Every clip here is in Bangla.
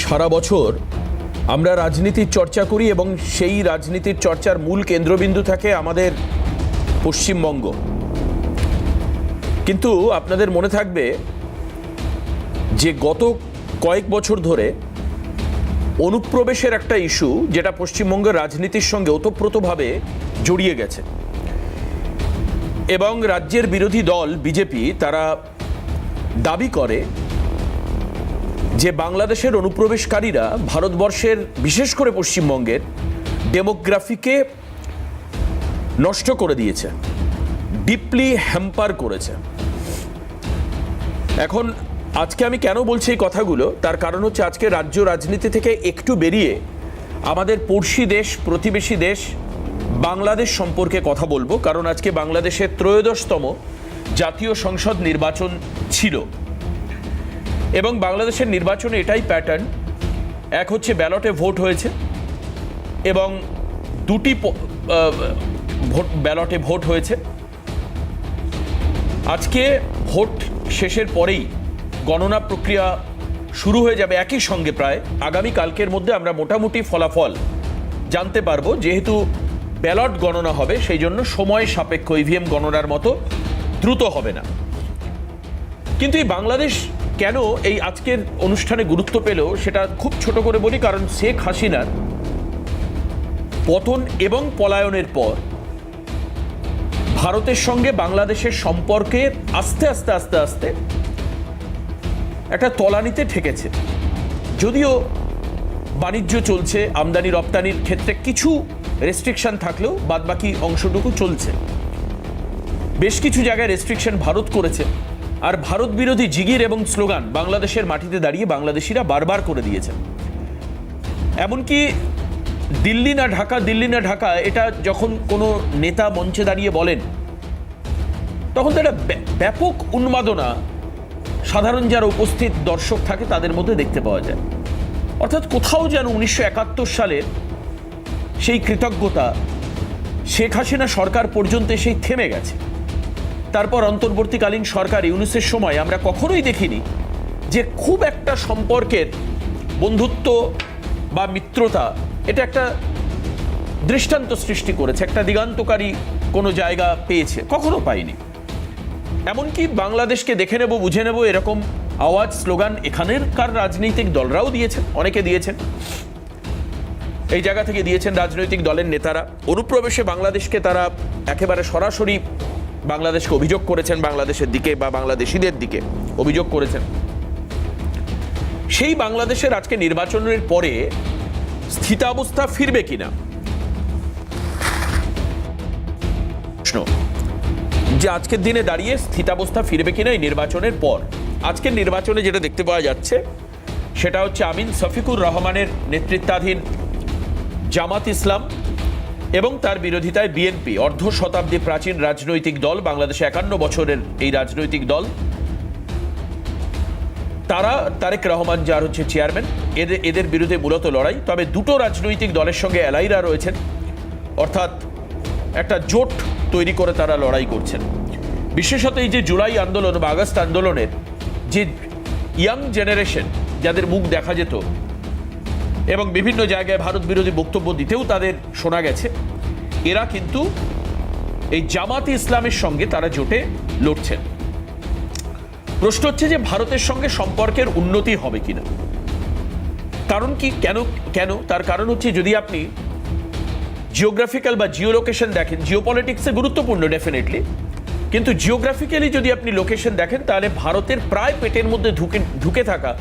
সারা বছর আমরা রাজনীতির চর্চা করি এবং সেই রাজনীতির চর্চার মূল কেন্দ্রবিন্দু থাকে আমাদের পশ্চিমবঙ্গ। কিন্তু আপনাদের মনে থাকবে যে গত কয়েক বছর ধরে অনুপ্রবেশের একটা ইস্যু যেটা পশ্চিমবঙ্গের রাজনীতির সঙ্গে ওতপ্রোতভাবে জড়িয়ে গেছে এবং রাজ্যের বিরোধী দল বিজেপি তারা দাবি করে যে বাংলাদেশের অনুপ্রবেশকারীরা ভারতবর্ষের বিশেষ করে পশ্চিমবঙ্গের ডেমোগ্রাফিকে নষ্ট করে দিয়েছে, ডিপলি হ্যাম্পার করেছে। এখন আজকে আমি কেন বলছি এই কথাগুলো, তার কারণ হচ্ছে আজকে রাজ্য রাজনীতি থেকে একটু বেরিয়ে আমাদের পড়শি দেশ, প্রতিবেশী দেশ বাংলাদেশ সম্পর্কে কথা বলবো। কারণ আজকে বাংলাদেশের 'ত্রয়োদশতম জাতীয় সংসদ নির্বাচন ছিল এবং বাংলাদেশের নির্বাচনে এটাই প্যাটার্ন। এক হচ্ছে ব্যালটে ভোট হয়েছে এবং দুটি ব্যালটে ভোট হয়েছে। আজকে ভোট শেষের পরেই গণনা প্রক্রিয়া শুরু হয়ে যাবে একই সঙ্গে। প্রায় আগামী কালকের মধ্যে আমরা মোটামুটি ফলাফল জানতে পারবো। যেহেতু ব্যালট গণনা হবে সেই জন্য সময় সাপেক্ষ, ইভিএম গণনার মতো দ্রুত হবে না। কিন্তু এই বাংলাদেশ কেন এই আজকের অনুষ্ঠানে গুরুত্ব পেল সেটা খুব ছোট করে বলি। কারণ শেখ হাসিনার পতন এবং পলায়নের পর ভারতের সঙ্গে বাংলাদেশের সম্পর্কে আস্তে আস্তে আস্তে আস্তে একটা তলানিতে ঠেকেছে। যদিও বাণিজ্য চলছে, আমদানি রপ্তানির ক্ষেত্রে কিছু রেস্ট্রিকশন থাকলেও বাদবাকি অংশটুকু চলছে। বেশ কিছু জায়গায় রেস্ট্রিকশন ভারত করেছে, আর ভারত বিরোধী জিগির এবং স্লোগান বাংলাদেশের মাটিতে দাঁড়িয়ে বাংলাদেশিরা বারবার করে দিয়েছেন। এমনকি দিল্লি না ঢাকা, দিল্লি না ঢাকা এটা যখন কোনো নেতা মঞ্চে দাঁড়িয়ে বলেন তখন তো একটা ব্যাপক উন্মাদনা সাধারণ যারা উপস্থিত দর্শক থাকে তাদের মধ্যে দেখতে পাওয়া যায়। অর্থাৎ কোথাও যেন 1971 সালের সেই কৃতজ্ঞতা শেখ হাসিনা সরকার পর্যন্ত সেই থেমে গেছে। তারপর অন্তর্বর্তীকালীন সরকার ইউনূসের সময় আমরা কখনোই দেখিনি যে খুব একটা সম্পর্কের বন্ধুত্ব বা মিত্রতা এটা একটা দৃষ্টান্ত সৃষ্টি করেছে, একটা দিগান্তকারী কোনো জায়গা পেয়েছে, কখনো পাইনি। এমনকি বাংলাদেশকে দেখে নেব, বুঝে নেব এরকম আওয়াজ, স্লোগান এখানেরকার রাজনৈতিক দলরাও দিয়েছেন, অনেকে দিয়েছেন, এই জায়গা থেকে দিয়েছেন রাজনৈতিক দলের নেতারা। অনুপ্রবেশে বাংলাদেশকে তারা একেবারে সরাসরি বাংলাদেশকে অভিযোগ করেছেন, বাংলাদেশের দিকে বা বাংলাদেশিদের দিকে অভিযোগ করেছেন। সেই বাংলাদেশের আজকে নির্বাচনের পরে স্থিতাবস্থা ফিরবে কিনা, যে আজকের দিনে দাঁড়িয়ে স্থিতাবস্থা ফিরবে কিনা এই নির্বাচনের পর। আজকের নির্বাচনে যেটা দেখতে পাওয়া যাচ্ছে সেটা হচ্ছে আমিন শফিকুর রহমানের নেতৃত্বাধীন জামাত ইসলাম এবং তার বিরোধিতায় বিএনপি, অর্ধ শতাব্দী প্রাচীন রাজনৈতিক দল, বাংলাদেশে 51 বছরের এই রাজনৈতিক দল, তারা তারেক রহমান যার হচ্ছে চেয়ারম্যান, এদের বিরুদ্ধে মূলত লড়াই। তবে দুটো রাজনৈতিক দলের সঙ্গে অ্যালাইরা রয়েছেন, অর্থাৎ একটা জোট তৈরি করে তারা লড়াই করছেন। বিশেষত এই যে জুলাই আন্দোলন বা আগস্ট আন্দোলনের যে ইয়াং জেনারেশন যাদের মুখ দেখা যেত এবং বিভিন্ন জায়গায় ভারত বিরোধী বক্তব্য দিতেও তাদের শোনা গেছে, এরা কিন্তু এই জামাতে ইসলামের সঙ্গে তারা জোটে লড়ছেন। প্রশ্ন হচ্ছে যে ভারতের সঙ্গে সম্পর্কের উন্নতি হবে কিনা। কারণ কি, কেন তার কারণ হচ্ছে যদি আপনি জিওগ্রাফিক্যাল বা জিও লোকেশন দেখেন, জিওপলিটিক্সে গুরুত্বপূর্ণ ডেফিনেটলি, কিন্তু জিওগ্রাফিক্যালি যদি আপনি লোকেশন দেখেন তাহলে ভারতের প্রায় পেটের মধ্যে ঢুকে থাকা,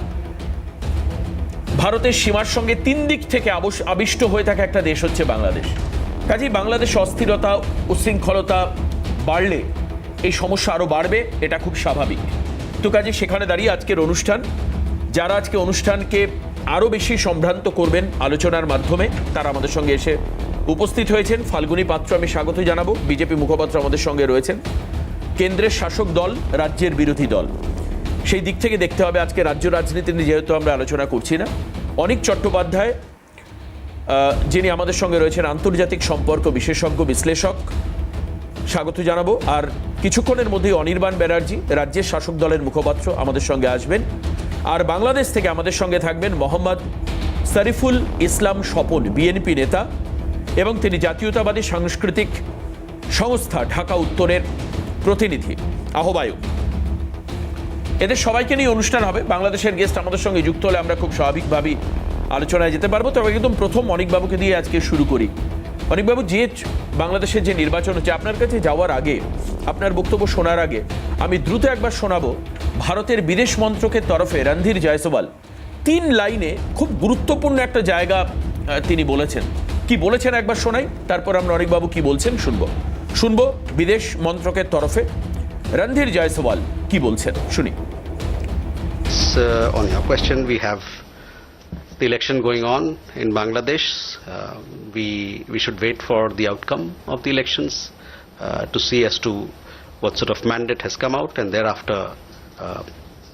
ভারতের সীমার সঙ্গে 3 দিক থেকে আবিষ্ট হয়ে থাকা একটা দেশ হচ্ছে বাংলাদেশ। কাজেই বাংলাদেশে অস্থিরতা, উচ্ছৃঙ্খলতা বাড়লে এই সমস্যা আরও বাড়বে, এটা খুব স্বাভাবিক। তো কাজে সেখানে দাঁড়িয়ে আজকের অনুষ্ঠান, যারা আজকে অনুষ্ঠানকে আরও বেশি সম্ভ্রান্ত করবেন আলোচনার মাধ্যমে, তারা আমাদের সঙ্গে এসে উপস্থিত হয়েছেন। ফাল্গুনী পাত্র আমি স্বাগত জানাবো, বিজেপি মুখপাত্র আমাদের সঙ্গে রয়েছেন। কেন্দ্রের শাসক দল, রাজ্যের বিরোধী দল, সেই দিক থেকে দেখতে হবে আজকে রাজ্য রাজনীতি নিয়ে যেহেতু আমরা আলোচনা করছি না। অনিক চট্টোপাধ্যায় যিনি আমাদের সঙ্গে রয়েছেন, আন্তর্জাতিক সম্পর্ক বিশেষজ্ঞ, বিশ্লেষক, স্বাগত জানাবো। আর কিছুক্ষণের মধ্যেই অনির্বাণ ব্যানার্জি, রাজ্যের শাসক দলের মুখপাত্র, আমাদের সঙ্গে আসবেন। আর বাংলাদেশ থেকে আমাদের সঙ্গে থাকবেন মোহাম্মদ শরীফুল ইসলাম স্বপন, বিএনপি নেতা এবং তিনি জাতীয়তাবাদী সাংস্কৃতিক সংস্থা ঢাকা উত্তরের প্রতিনিধি, আহ্বায়ক। এদের সবাইকে নিয়ে অনুষ্ঠান হবে। বাংলাদেশের গেস্ট আমাদের সঙ্গে যুক্ত হলে আমরা খুব স্বাভাবিকভাবেই আলোচনায় যেতে পারবো। তবে একদম প্রথম অনিকবাবুকে দিয়ে আজকে শুরু করি। অনিকবাবু, যে বাংলাদেশের যে নির্বাচন হচ্ছে, আপনার কাছে যাওয়ার আগে, আপনার বক্তব্য শোনার আগে আমি দ্রুত একবার শোনাবো ভারতের বিদেশ মন্ত্রকের তরফে রণধীর জয়সওয়াল 3 লাইনে খুব গুরুত্বপূর্ণ একটা জায়গা তিনি বলেছেন। কি বলেছেন একবার শোনাই, তারপর আমরা অনিকবাবু কি বলছেন শুনবো বিদেশ মন্ত্রকের তরফে রণধীর জয়সওয়াল কি বলছেন, শুনি। On your question, we have the election going on in Bangladesh. We should wait for the outcome of the elections to see as to what sort of mandate has come out, and thereafter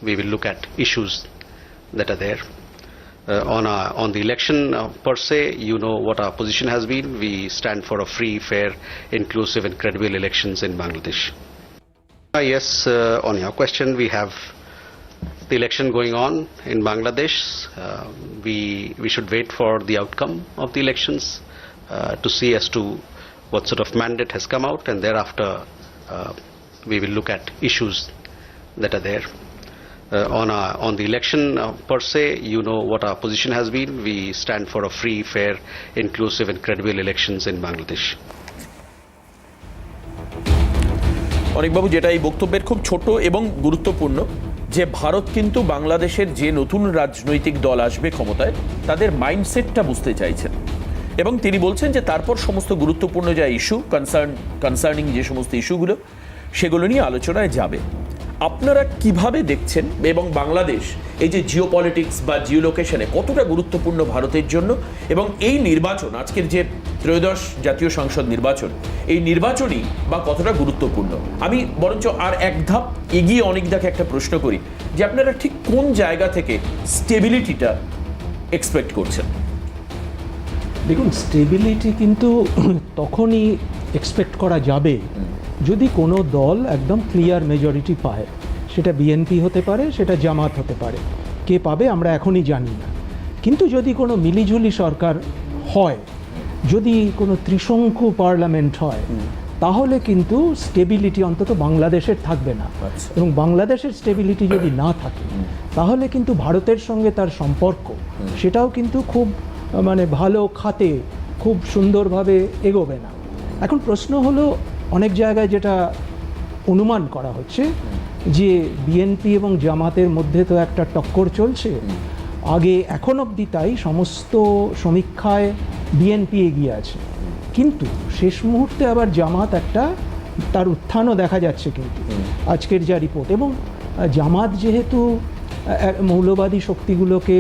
we will look at issues that are there. On the election per se, you know what our position has been. We stand for a free, fair, inclusive and credible elections in Bangladesh. Yes, on your question, we have the election going on in Bangladesh. We should wait for the outcome of the elections to see as to what sort of mandate has come out, and thereafter we will look at issues that are there. On the election per se, you know what our position has been. We stand for a free, fair, inclusive and credible elections in Bangladesh. অনিকবাবু, যেটা এই বক্তব্যের খুব ছোট এবং গুরুত্বপূর্ণ, যে ভারত কিন্তু বাংলাদেশের যে নতুন রাজনৈতিক দল আসবে ক্ষমতায় তাদের মাইন্ডসেটটা বুঝতে চাইছেন, এবং তিনি বলছেন যে তারপর সমস্ত গুরুত্বপূর্ণ যা ইস্যু কনসার্নিং যে সমস্ত ইস্যুগুলো সেগুলো নিয়ে আলোচনায় যাবে। আপনারা কিভাবে দেখছেন, এবং বাংলাদেশ এই যে জিওপলিটিক্স বা জিওলোকেশনে কতটা গুরুত্বপূর্ণ ভারতের জন্য, এবং এই নির্বাচন, আজকের যে ত্রয়োদশ জাতীয় সংসদ নির্বাচন, এই নির্বাচনই বা কতটা গুরুত্বপূর্ণ? আমি বরঞ্চ আর এক ধাপ এগিয়ে অনেকদাকে একটা প্রশ্ন করি, যে আপনারা ঠিক কোন জায়গা থেকে স্টেবিলিটিটা এক্সপেক্ট করছেন? দেখুন, স্টেবিলিটি কিন্তু তখনই এক্সপেক্ট করা যাবে যদি কোনো দল একদম ক্লিয়ার মেজরিটি পায়। সেটা বিএনপি হতে পারে, সেটা জামাত হতে পারে। কে পাবে আমরা এখনই জানি না। কিন্তু যদি কোনো মিলিঝুলি সরকার হয়, যদি কোনো ত্রিশঙ্কু পার্লামেন্ট হয়, তাহলে কিন্তু স্টেবিলিটি অন্তত বাংলাদেশের থাকবে না। এবং বাংলাদেশের স্টেবিলিটি যদি না থাকে, তাহলে কিন্তু ভারতের সঙ্গে তার সম্পর্ক সেটাও কিন্তু খুব ভালো খাতে খুব সুন্দরভাবে এগোবে না। এখন প্রশ্ন হলো, অনেক জায়গায় যেটা অনুমান করা হচ্ছে যে বিএনপি এবং জামাতের মধ্যে তো একটা টক্কর চলছে। আগে এখন অবধি তাই, সমস্ত সমীক্ষায় বিএনপি এগিয়ে আছে, কিন্তু শেষ মুহূর্তে আবার জামাত একটা তার উত্থানও দেখা যাচ্ছে কিন্তু আজকের যা রিপোর্ট। এবং জামাত যেহেতু মৌলবাদী শক্তিগুলোকে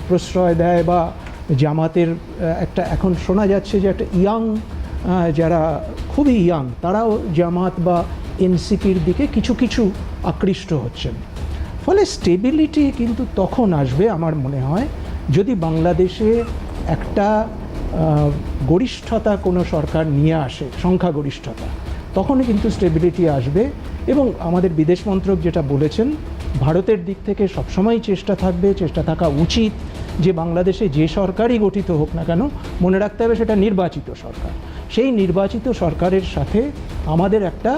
প্রশ্রয় দেয়, বা জামাতের একটা এখন শোনা যাচ্ছে যে একটা যারা খুবই ইয়াং, তারাও জামাত বা এনসিপির দিকে কিছু কিছু আকৃষ্ট হচ্ছেন। ফলে স্টেবিলিটি কিন্তু তখন আসবে আমার মনে হয়, যদি বাংলাদেশে একটা গরিষ্ঠতা কোনো সরকার নিয়ে আসে, সংখ্যাগরিষ্ঠতা, তখনই কিন্তু স্টেবিলিটি আসবে। এবং আমাদের বিদেশ মন্ত্রক যেটা বলেছেন, ভারতের দিক থেকে সবসময় চেষ্টা থাকা উচিত যে বাংলাদেশে যে সরকারই গঠিত হোক না কেন, মনে রাখতে হবে সেটা নির্বাচিত সরকার। সেই নির্বাচিত সরকারের সাথে আমাদের একটা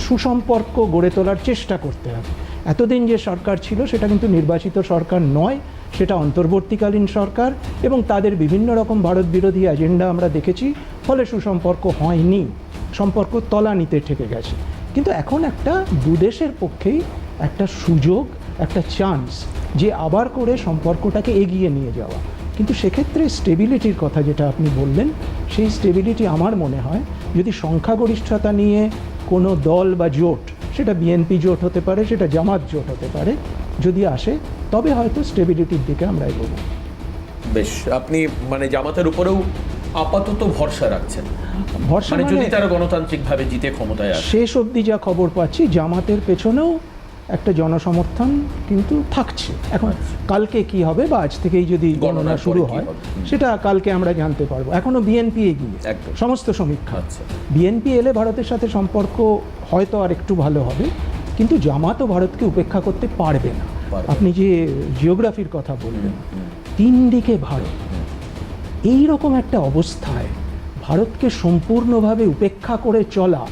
সুসম্পর্ক গড়ে তোলার চেষ্টা করতে হবে। এতদিন যে সরকার ছিল সেটা কিন্তু নির্বাচিত সরকার নয়, সেটা অন্তর্বর্তীকালীন সরকার, এবং তাদের বিভিন্ন রকম ভারত বিরোধী এজেন্ডা আমরা দেখেছি। ফলে সুসম্পর্ক হয়নি, সম্পর্ক তলানিতে ঠেকে গেছে। কিন্তু এখন একটা দুদেশের পক্ষেই একটা সুযোগ, একটা চান্স যে আবার করে সম্পর্কটাকে এগিয়ে নিয়ে যাওয়া। কিন্তু সেক্ষেত্রে স্টেবিলিটির কথা যেটা আপনি বললেন, সেই স্টেবিলিটি আমার মনে হয় যদি সংখ্যাগরিষ্ঠতা নিয়ে কোনো দল বা জোট, সেটা বিএনপি জোট হতে পারে, সেটা জামাত জোট হতে পারে, যদি আসে, তবে হয়তো স্টেবিলিটির দিকে আমরা এগোবো। বেশ, আপনি জামাতের উপরেও আপাতত ভরসা রাখছেন? ভরসা যদি তারা গণতান্ত্রিকভাবে জিতে ক্ষমতায় আসে। শেষ অবধি যা খবর পাচ্ছি, জামাতের পেছনেও একটা জনসমর্থন কিন্তু থাকছে। এখন কালকে কি হবে, বা আজ থেকেই যদি গণনা শুরু হয়, সেটা কালকে আমরা জানতে পারবো। এখনো বিএনপি এগিয়ে সমস্ত সমীক্ষা। বিএনপি এলে ভারতের সাথে সম্পর্ক হয়তো আর একটু ভালো হবে, কিন্তু জামাতও ভারতকে উপেক্ষা করতে পারবে না। পারবে। আপনি যে জিওগ্রাফির কথা বললেন, 3 দিকে ভারত, এই রকম একটা অবস্থায় ভারতকে সম্পূর্ণভাবে উপেক্ষা করে চলা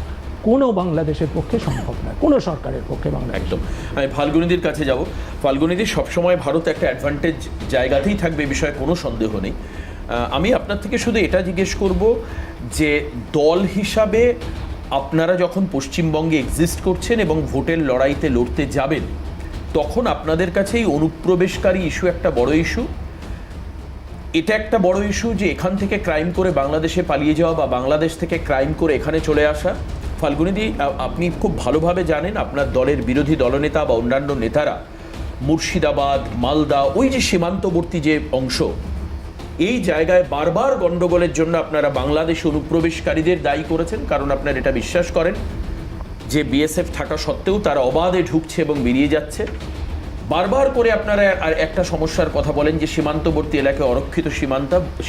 কোনো বাংলাদেশের পক্ষে সম্ভব নয়, কোনো সরকারের পক্ষে বাংলাদেশ। একদম। আমি ফাল্গুনিদির কাছে যাব। ফাল্গুনিদি, সবসময় ভারত একটা অ্যাডভান্টেজ জায়গাতেই থাকবে, এ বিষয়ে কোনো সন্দেহ নেই। আমি আপনার থেকে শুধু এটা জিজ্ঞেস করব যে দল হিসাবে আপনারা যখন পশ্চিমবঙ্গে এক্সিস্ট করছেন এবং ভোটের লড়াইতে লড়তে যাবেন, তখন আপনাদের কাছে এই অনুপ্রবেশকারী ইস্যু একটা বড় ইস্যু। এটা একটা বড় ইস্যু যে এখান থেকে ক্রাইম করে বাংলাদেশে পালিয়ে যাওয়া বা বাংলাদেশ থেকে ক্রাইম করে এখানে চলে আসা। ফাল্গুনিদি, আপনি খুব ভালোভাবে জানেন আপনার দলের বিরোধী দলনেতা বা অন্যান্য নেতারা মুর্শিদাবাদ, মালদা, ওই যে সীমান্তবর্তী যে অংশ, এই জায়গায় বারবার গণ্ডগোলের জন্য আপনারা বাংলাদেশে অনুপ্রবেশকারীদের দায়ী করেছেন, কারণ আপনারা এটা বিশ্বাস করেন যে বিএসএফ থাকা সত্ত্বেও তারা অবাধে ঢুকছে এবং বেরিয়ে যাচ্ছে। বারবার করে আপনারা আর একটা সমস্যার কথা বলেন যে সীমান্তবর্তী এলাকায় অরক্ষিত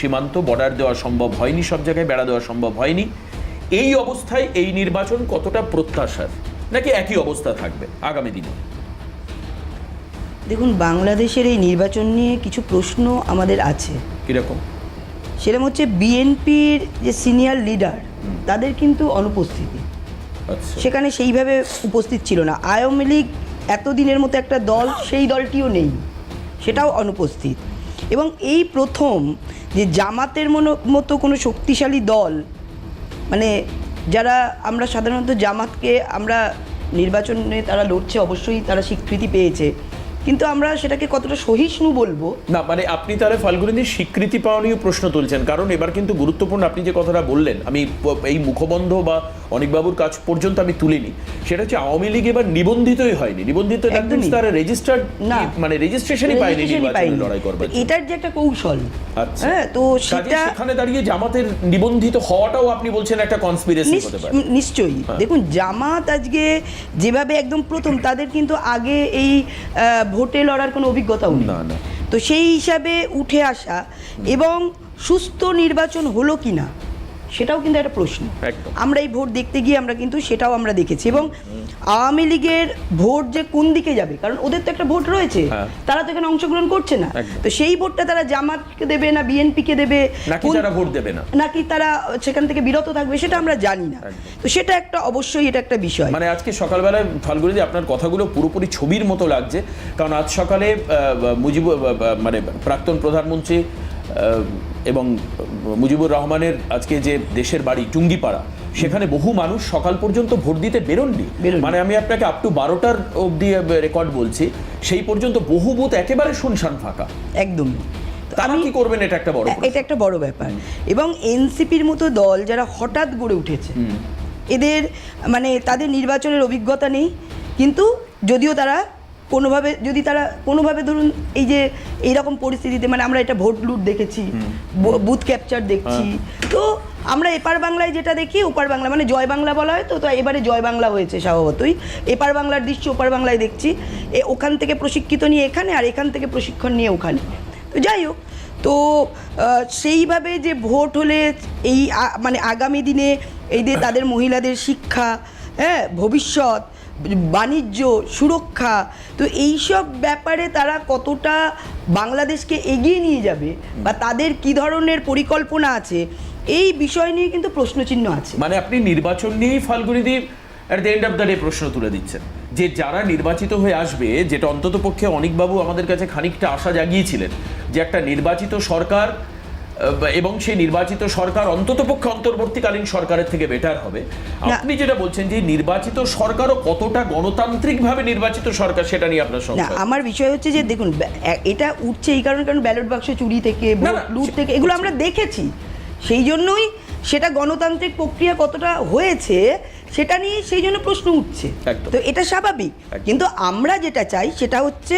সীমান্ত বর্ডার দেওয়া সম্ভব হয়নি, সব জায়গায় বেড়া দেওয়া সম্ভব হয়নি। এই অবস্থায় এই নির্বাচন কতটা প্রত্যাশার, নাকি একই অবস্থা থাকবে আগামী দিনে? দেখুন, বাংলাদেশের এই নির্বাচন নিয়ে কিছু প্রশ্ন আমাদের আছে। কিরকম? সেরকম হচ্ছে বিএনপির যে সিনিয়র লিডার, তাদের কিন্তু অনুপস্থিতি আচ্ছা, সেখানে সেইভাবে উপস্থিত ছিল না। আওয়ামী লীগ এতদিনের মতো একটা দল, সেই দলটিও নেই, সেটাও অনুপস্থিত। এবং এই প্রথম যে জামাতের মতো কোনো শক্তিশালী দল, মানে যারা আমরা সাধারণত জামাতকে আমরা নির্বাচনে তারা লড়ছে, অবশ্যই তারা স্বীকৃতি পেয়েছে, কিন্তু আমরা সেটাকে কতটা সহিষ্ণু বলবো না, মানে আপনি তাহলে ফাল্গুনিদির স্বীকৃতি পাওয়া নিয়েও প্রশ্ন তুলছেন। কারণ এবার কিন্তু গুরুত্বপূর্ণ আপনি যে কথাটা বললেন, আমি এই মুখবন্ধ বা অনিকবাবুর কাছ পর্যন্ত আমি তুলিনি, সেটা হচ্ছে আওয়ামী লীগ এবার নিবন্ধিতই হয়নি। নিবন্ধিত তারা রেজিস্টার্ড না, মানে রেজিস্ট্রেশনই পায়নি নির্বাচনে লড়াই করবার জন্য। এটার যে একটা কৌশল, আচ্ছা, হ্যাঁ, তো সেটা সেখানে দাঁড়িয়ে জামাতের নিবন্ধিত হওয়াটাও আপনি বলছেন একটা কনস্পিরেসি হতে পারে। নিশ্চয়ই। দেখুন, জামাত আজকে যেভাবে একদম প্রথম, তাদের কিন্তু আগে এই ভোটে লড়ার কোনো অভিজ্ঞতাও নেই। না না, তো সেই হিসাবে উঠে আসা এবং সুস্থ নির্বাচন হলো কিনা সেটাও কিন্তু একটা প্রশ্ন। একদম। আমরা এই ভোট দেখতে গিয়ে আমরা কিন্তু সেটাও আমরা দেখেছি। এবং আওয়ামী লীগের ভোট যে কোন দিকে যাবে, কারণ ওদের তো একটা ভোট রয়েছে, তারা তো এখানে অংশগ্রহণ করছে না। তো সেই ভোটটা তারা জামাতকে দেবে না বিএনপিকে দেবে, নাকি তারা ভোট দেবে না, নাকি তারা সেখান থেকে বিরত থাকবে, সেটা আমরা জানি না। তো সেটা একটা অবশ্যই এটা একটা বিষয়। মানে আজকে সকালবেলায় ফাল্গুনিদি আপনার কথাগুলো পুরোপুরি ছবির মতো লাগছে, কারণ আজ সকালে মানে প্রাক্তন প্রধানমন্ত্রী এবং মুজিবুর রহমানের আজকে যে দেশের বাড়ি টুঙ্গিপাড়া, সেখানে বহু মানুষ সকাল পর্যন্ত ভোট দিতে বেরোননি। মানে আমি আপনাকে আপ টু 12টার অবধি রেকর্ড বলছি, সেই পর্যন্ত বহু বুথ একেবারে শুনশান ফাঁকা। একদম। তারা কি করবেন, এটা একটা বড় এটা একটা বড় ব্যাপার। এবং এনসিপির মতো দল যারা হঠাৎ গড়ে উঠেছে, এদের মানে তাদের নির্বাচনের অভিজ্ঞতা নেই, কিন্তু যদিও তারা কোনোভাবে ধরুন এই যে এইরকম পরিস্থিতিতে, মানে আমরা এটা ভোট লুট দেখেছি, বুথ ক্যাপচার দেখছি, তো আমরা এপার বাংলায় যেটা দেখি ওপার বাংলা, মানে জয় বাংলা বলা হয়, তো এবারে জয় বাংলা হয়েছে স্বভাবতই। এপার বাংলার দৃশ্য ওপার বাংলায় দেখছি, ওখান থেকে প্রশিক্ষিত নিয়ে এখানে, আর এখান থেকে প্রশিক্ষণ নিয়ে ওখানে। তো যাই হোক, তো সেইভাবে যে ভোট হলে এই মানে আগামী দিনে এই যে তাদের মহিলাদের শিক্ষা, হ্যাঁ, ভবিষ্যৎ, বাণিজ্য, সুরক্ষা, তো এইসব ব্যাপারে তারা কতটা বাংলাদেশকে এগিয়ে নিয়ে যাবে বা তাদের কি ধরনের পরিকল্পনা আছে, এই বিষয় নিয়ে কিন্তু প্রশ্নচিহ্ন আছে। মানে আপনি নির্বাচন নিয়েই ফাল্গুনিদি at the end of the day প্রশ্ন তুলে দিচ্ছেন যে যারা নির্বাচিত হয়ে আসবে, যেটা অন্তত পক্ষে অনিকবাবু আমাদের কাছে খানিকটা আশা জাগিয়েছিলেন যে একটা নির্বাচিত সরকার, এবং সেই নির্বাচিত সরকার অন্ততপক্ষে অন্তর্বর্তীকালীন সরকারের থেকে বেটার হবে। আপনি যেটা বলছেন যে নির্বাচিত সরকারও কতটা গণতান্ত্রিকভাবে নির্বাচিত সরকার, সেটা নিয়ে আপনার সংশয়? আমার বিষয় হচ্ছে যে দেখুন, এটা উঠছে এই কারণে, কারণ ব্যালট বাক্স চুরি থেকে, লুট থেকে, এগুলো আমরা দেখেছি, সেই জন্যই সেটা গণতান্ত্রিক প্রক্রিয়া কতটা হয়েছে সেটা নিয়ে সেই জন্য প্রশ্ন উঠছে। তো এটা স্বাভাবিক, কিন্তু আমরা যেটা চাই সেটা হচ্ছে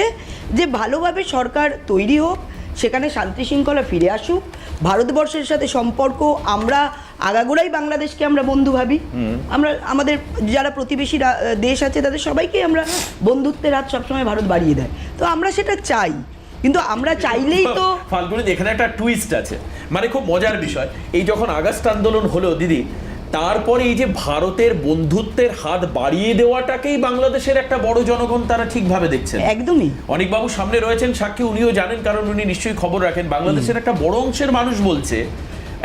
যে ভালোভাবে সরকার তৈরি হোক, সেখানে শান্তি শৃঙ্খলা ফিরে আসুক, ভারতবর্ষের সাথে সম্পর্ক, আমরা আগাগোড়াই বাংলাদেশকে আমরা বন্ধু ভাবি, আমরা আমাদের যারা প্রতিবেশী দেশ আছে তাদের সবাইকে আমরা বন্ধুত্বের হাত সবসময় ভারত বাড়িয়ে দেয়, তো আমরা সেটা চাই। কিন্তু আমরা চাইলেই তো ফাল্গুনি, এখানে একটা টুইস্ট আছে, মানে খুব মজার বিষয়। এই যখন আগস্ট আন্দোলন হলো দিদি, তারপরে এই যে ভারতের বন্ধুত্বের হাত বাড়িয়ে দেওয়াটাকেই বাংলাদেশের একটা বড় জনগণ তারা ঠিকভাবে দেখছেন। একদমই। অনেকবাবু সামনে রয়েছেন সাক্ষী, উনিও জানেন, কারণ উনি নিশ্চয়ই খবর রাখেন। বাংলাদেশের একটা বড় অংশের মানুষ বলছে,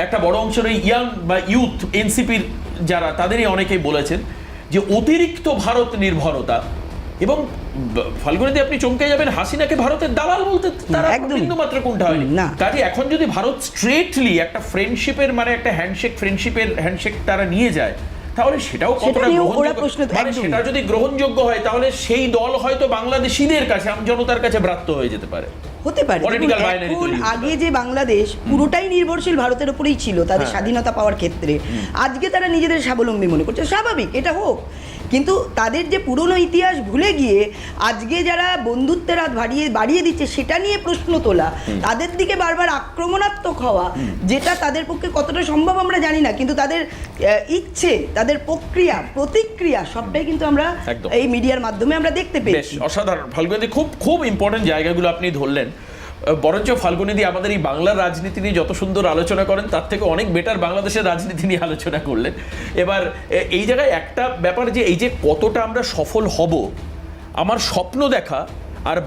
একটা বড় অংশের ওই ইয়াং বা ইউথ এনসিপির যারা, তাদেরই অনেকেই বলেছেন যে অতিরিক্ত ভারত নির্ভরতা, এবং ফাল্গুনীতে আপনি চমকে যাবেন, হাসিনাকে ভারতের দালাল বলতে তারা বিন্দু মাত্র কোনটা হয়নি। কাজে এখন যদি ভারত স্ট্রেটলি একটা ফ্রেন্ডশিপের, মানে একটা হ্যান্ডশেক তারা নিয়ে যায়, তাহলে সেটাও কতটা গ্রহণযোগ্য, মানে সেটা যদি গ্রহণযোগ্য হয়, তাহলে সেই দল হয়তো বাংলাদেশিদের কাছে, আমজনতার কাছে ব্রাত্য হয়ে যেতে পারে, হতে পারে। এখন আগে যে বাংলাদেশ পুরোটাই নির্ভরশীল ভারতের উপরেই ছিল তাদের স্বাধীনতা পাওয়ার ক্ষেত্রে, আজকে তারা নিজেদের স্বাবলম্বী মনে করছে, স্বাভাবিক, এটা হোক। কিন্তু তাদের যে পুরনো ইতিহাস ভুলে গিয়ে আজকে যারা বন্ধুত্বের হাত বাড়িয়ে দিচ্ছে সেটা নিয়ে প্রশ্ন তোলা, তাদের দিকে বারবার আক্রমণাত্মক হওয়া, যেটা তাদের পক্ষে কতটা সম্ভব আমরা জানি না, কিন্তু তাদের ইচ্ছে, তাদের প্রতিক্রিয়া সবটাই কিন্তু আমরা এই মিডিয়ার মাধ্যমে আমরা দেখতে পেয়েছি। অসাধারণ ফাল্গুনী, খুব খুব ইম্পর্টেন্ট জায়গাগুলো আপনি ধরলেন। বরঞ্চ ফাল্গুনীদি আমাদের এই বাংলার রাজনীতি নিয়ে যত সুন্দর আলোচনা করেন, তার থেকে অনেক বেটার বাংলাদেশের রাজনীতি নিয়ে আলোচনা করলেন। এবার এই জায়গায় একটা ব্যাপার, যে এই যে কতটা আমরা সফল হব, আমার স্বপ্ন দেখা আর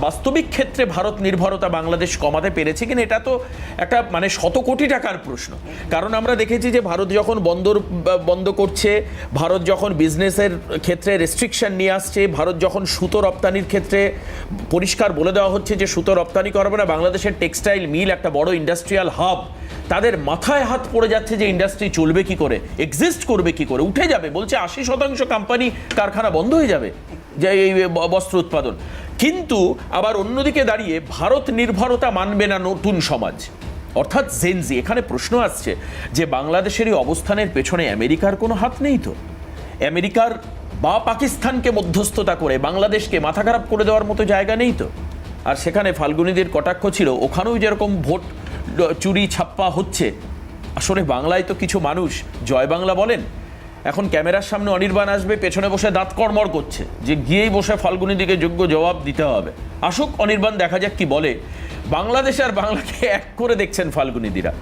বাস্তবিক ক্ষেত্রে ভারত নির্ভরতা বাংলাদেশ কমাতে পেরেছে কিনা, এটা তো একটা মানে শত কোটি টাকার প্রশ্ন। কারণ আমরা দেখেছি যে ভারত যখন বন্দর বন্ধ করছে, ভারত যখন বিজনেসের ক্ষেত্রে রেস্ট্রিকশন নিয়ে আসছে, ভারত যখন সুতো রপ্তানির ক্ষেত্রে পরিষ্কার বলে দেওয়া হচ্ছে যে সুতো রপ্তানি করবে না, বাংলাদেশের টেক্সটাইল মিল একটা বড় ইন্ডাস্ট্রিয়াল হাব, তাদের মাথায় হাত পড়ে যাচ্ছে যে ইন্ডাস্ট্রি চলবে কি করে, এক্সিস্ট করবে কি করে, উঠে যাবে, বলছে 80% কোম্পানি কারখানা বন্ধ হয়ে যাবে যে এই বস্ত্র উৎপাদন। কিন্তু আবার অন্যদিকে দাঁড়িয়ে ভারত নির্ভরতা মানবে না নতুন সমাজ, অর্থাৎ জেনজি। এখানে প্রশ্ন আসছে যে বাংলাদেশের এই অবস্থানের পেছনে আমেরিকার কোনো হাত নেই তো? আমেরিকার বা পাকিস্তানকে মধ্যস্থতা করে বাংলাদেশকে মাথা খারাপ করে দেওয়ার মতো জায়গা নেই তো? আর সেখানে ফাল্গুনীদের কটাক্ষ ছিল, ওখানেও যেরকম ভোট চুরি ছাপ্পা হচ্ছে, আসলে বাংলায় তো কিছু মানুষ জয় বাংলা বলেন, এখন ক্যামেরার সামনে অনির্বাণ আসবে, পেছনে বসে দাঁত কড়মড় করছে যে গিয়েই বসে ফাল্গুনীদিকে যোগ্য জবাব দিতে হবে। আসুক অনির্বাণ, দেখা যাক কি বলে। বাংলাদেশ আর বাংলাকে এক করে দেখছেন ফাল্গুনীদিরা।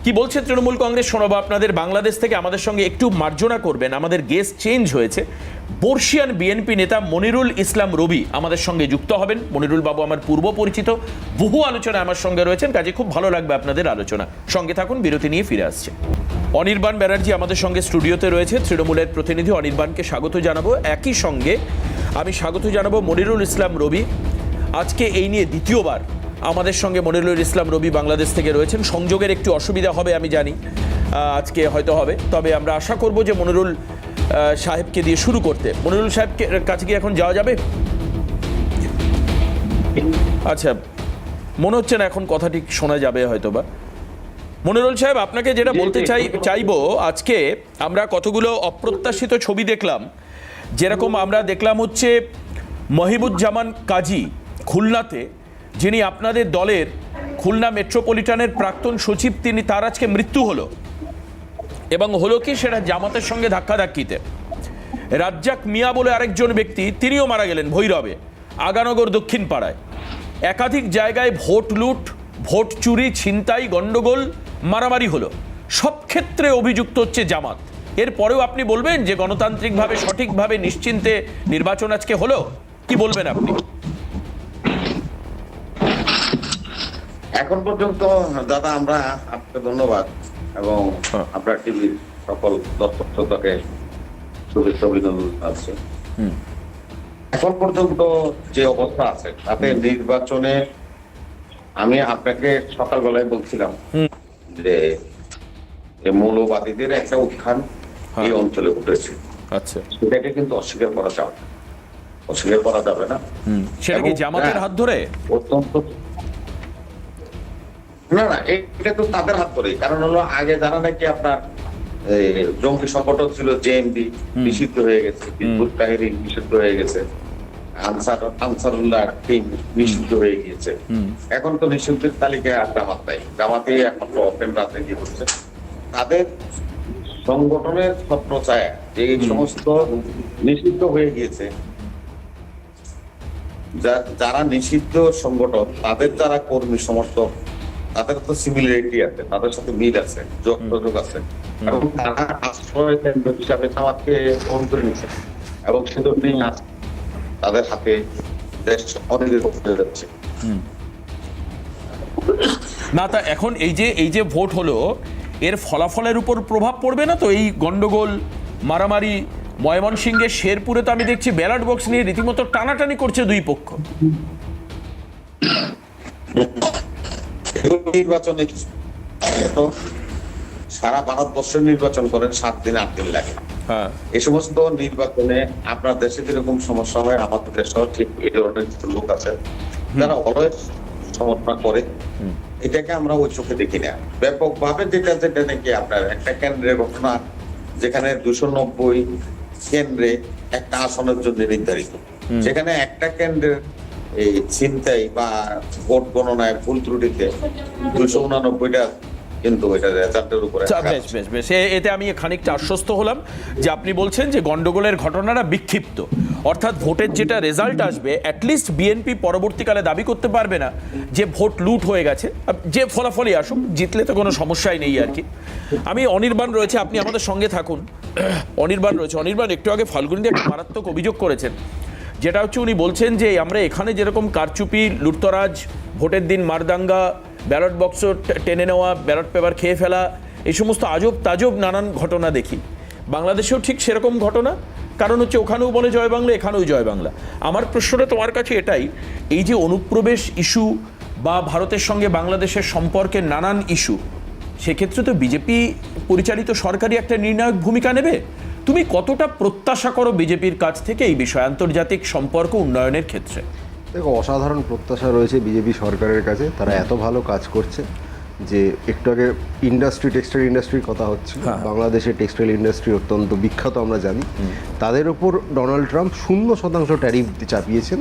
কি বলছে তৃণমূল কংগ্রেস শোনাবো আপনাদের। বাংলাদেশ থেকে আমাদের সঙ্গে একটু মার্জনা করবেন, আমাদের গেস্ট চেঞ্জ হয়েছে। বর্ষিয়ান বিএনপি নেতা মনিরুল ইসলাম রবি আমাদের সঙ্গে যুক্ত হবেন। মনিরুল বাবু আমার পূর্ব পরিচিত, বহু আলোচনা আমার সঙ্গে রয়েছেন, কাজে খুব ভালো লাগবে আপনাদের আলোচনা। সঙ্গে থাকুন, বিরতি নিয়ে ফিরে আসছে। অনির্বাণ ব্যানার্জি আমাদের সঙ্গে স্টুডিওতে রয়েছে, তৃণমূলের প্রতিনিধি। অনির্বাণকে স্বাগত জানাবো, একই সঙ্গে আমি স্বাগত জানাবো মনিরুল ইসলাম রবি। আজকে এই নিয়ে দ্বিতীয়বার আমাদের সঙ্গে মনিরুল ইসলাম রবি বাংলাদেশ থেকে রয়েছেন। সংযোগের একটু অসুবিধা হবে আমি জানি, আজকে হয়তো হবে, তবে আমরা আশা করব যে মনিরুল সাহেবকে দিয়ে শুরু করতে। মনিরুল সাহেবকে কাছে কি এখন যাওয়া যাবে? আচ্ছা, মনে হচ্ছে না এখন কথা ঠিক শোনা যাবে হয়তো বা। মনিরুল সাহেব, আপনাকে যেটা বলতে চাইবো, আজকে আমরা কতগুলো অপ্রত্যাশিত ছবি দেখলাম। যেরকম আমরা দেখলাম হচ্ছে মহিবুজ্জামান কাজী খুলনাতে, যিনি আপনাদের দলের খুলনা মেট্রোপলিটনের প্রাক্তন সচিব, তার আজকে মৃত্যু হলো, এবং হলো কি সেটা জামাতের সঙ্গে ধাক্কাধাক্কিতে। রাজ্জাক মিয়া বলে আরেকজন ব্যক্তি, তিনিও মারা গেলেন ভৈরবে, আগানগর দক্ষিণ পাড়ায়। একাধিক জায়গায় ভোট লুট, ভোট চুরি, ছিনতাই, গন্ডগোল, মারামারি হলো। সব ক্ষেত্রে অভিযুক্ত হচ্ছে জামাত। এরপরেও আপনি বলবেন যে গণতান্ত্রিকভাবে সঠিকভাবে নিশ্চিন্তে নির্বাচন আজকে হলো? কি বলবেন আপনি? এখন পর্যন্ত দাদা, আমরা আপনাকে ধন্যবাদ এবং আপনার টিভির সকল দর্শক শ্রোতাকে শুভেচ্ছা অভিনন্দন আছে। এখন পর্যন্ত যে অবস্থা আছে তাতে নির্বাচনে, আমি আপনাকে সকালবেলায় বলছিলাম যে মৌলবাদীদের একটা উত্থান এই অঞ্চলে ঘটেছে। আচ্ছা, সেটাকে কিন্তু অস্বীকার করা যাবে না। সেটা কি জামাতের হাত ধরে? অত্যন্ত না, এটা তো তাদের হাত ধরেই। কারণ হলো, আগে যারা নাকি আপনার জঙ্গি সংগঠন ছিল, জেএমবি নিষিদ্ধ হয়ে গেছে, হিজবুত তাহরির নিষিদ্ধ হয়ে গেছে, আনসারুল্লাহ টিম নিষিদ্ধ হয়ে গিয়েছে। এখন তো নিষিদ্ধের তালিকায় আর জামাত নাই, জামাতেই একমাত্র ওপেন রাজনীতি হচ্ছে। তাদের সংগঠনের ছত্রছায়া যে এই সমস্ত নিষিদ্ধ হয়ে গিয়েছে, যারা নিষিদ্ধ সংগঠন, তাদের যারা কর্মী সমর্থক তাদের তো সিমিলারিটি আছে, তাদের সাথে মিল আছে, যোগাযোগ আছে, এবং তারা আশ্রয় কেন্দ্র হিসাবে জামাতকে গ্রহণ করে নিচ্ছে, এবং সেজন্যই আজ তাদের হাতে দেশ অনেকের করতে যাচ্ছে। না, তা এখন এই যে ভোট হলো, এর ফলাফলের উপর প্রভাব পড়বে না তো? এই গন্ডগোল, মারামারি, ময়মনসিংহের শেরপুরে তো আমি দেখছি ব্যালট বক্স নিয়ে রীতিমতো টানাটানি করছে দুই পক্ষ। নির্বাচনে তো সারা ভারতবর্ষের নির্বাচন করেন 7 দিন 8 দিন লাগে। হ্যাঁ, এই সমস্ত নির্বাচনে আপনার দেশে যেরকম সমস্যা হয়, আমাদের দেশেও ঠিক এই ধরনের কিছু লোক আছে যারা অলওয়েজ সমর্থন করে। এটাকে আমরা ওই চোখে দেখি না ব্যাপকভাবে, যেটা নাকি আপনার একটা কেন্দ্রের ঘটনা, যেখানে 290 কেন্দ্রে একটা আসনের জন্য নির্ধারিত, সেখানে একটা কেন্দ্রের এই ছিনতাই বা ভোট গণনায় ভুল ত্রুটিতে 289টা কিন্তু এটা রেজাল্টের উপরে। বেশ বেশ বেশ, এতে আমি খানিকটা আশ্বস্ত হলাম যে আপনি বলছেন যে গন্ডগোলের ঘটনাটা বিক্ষিপ্ত, অর্থাৎ ভোটের যেটা রেজাল্ট আসবে অ্যাটলিস্ট বিএনপি পরবর্তীকালে দাবি করতে পারবে না যে ভোট লুট হয়ে গেছে। যে ফলাফলই আসুক, জিতলে তো কোনো সমস্যাই নেই আর কি। আমি অনির্বাণ রয়েছে, আপনি আমাদের সঙ্গে থাকুন। অনির্বাণ রয়েছে। অনির্বাণ, একটু আগে ফাল্গুনিতে একটা মারাত্মক অভিযোগ করেছেন, যেটা হচ্ছে উনি বলছেন যে আমরা এখানে যেরকম কারচুপি, লুটতরাজ, ভোটের দিন মারদাঙ্গা, ব্যালট বক্স টেনে নেওয়া, ব্যালট পেপার খেয়ে ফেলা, এই সমস্ত আজব তাজব নানান ঘটনা দেখি, বাংলাদেশেও ঠিক সেরকম ঘটনা। কারণ হচ্ছে ওখানেও বলে জয় বাংলা, এখানেও জয় বাংলা। আমার প্রশ্নটা তোমার কাছে এটাই, এই যে অনুপ্রবেশ ইস্যু বা ভারতের সঙ্গে বাংলাদেশের সম্পর্কের নানান ইস্যু, সেক্ষেত্রে তো বিজেপি পরিচালিত সরকারই একটা নির্ণায়ক ভূমিকা নেবে। তুমি কতটা প্রত্যাশা করো বিজেপির কাছ থেকে এই বিষয়ে, আন্তর্জাতিক সম্পর্ক উন্নয়নের ক্ষেত্রে? দেখো, অসাধারণ প্রত্যাশা রয়েছে বিজেপি সরকারের কাছে। তারা এত ভালো কাজ করছে যে একটু আগে টেক্সটাইল ইন্ডাস্ট্রির কথা হচ্ছে, বাংলাদেশের টেক্সটাইল ইন্ডাস্ট্রি অত্যন্ত বিখ্যাত আমরা জানি। তাদের ওপর ডোনাল্ড ট্রাম্প 0% ট্যারিফ চাপিয়েছেন,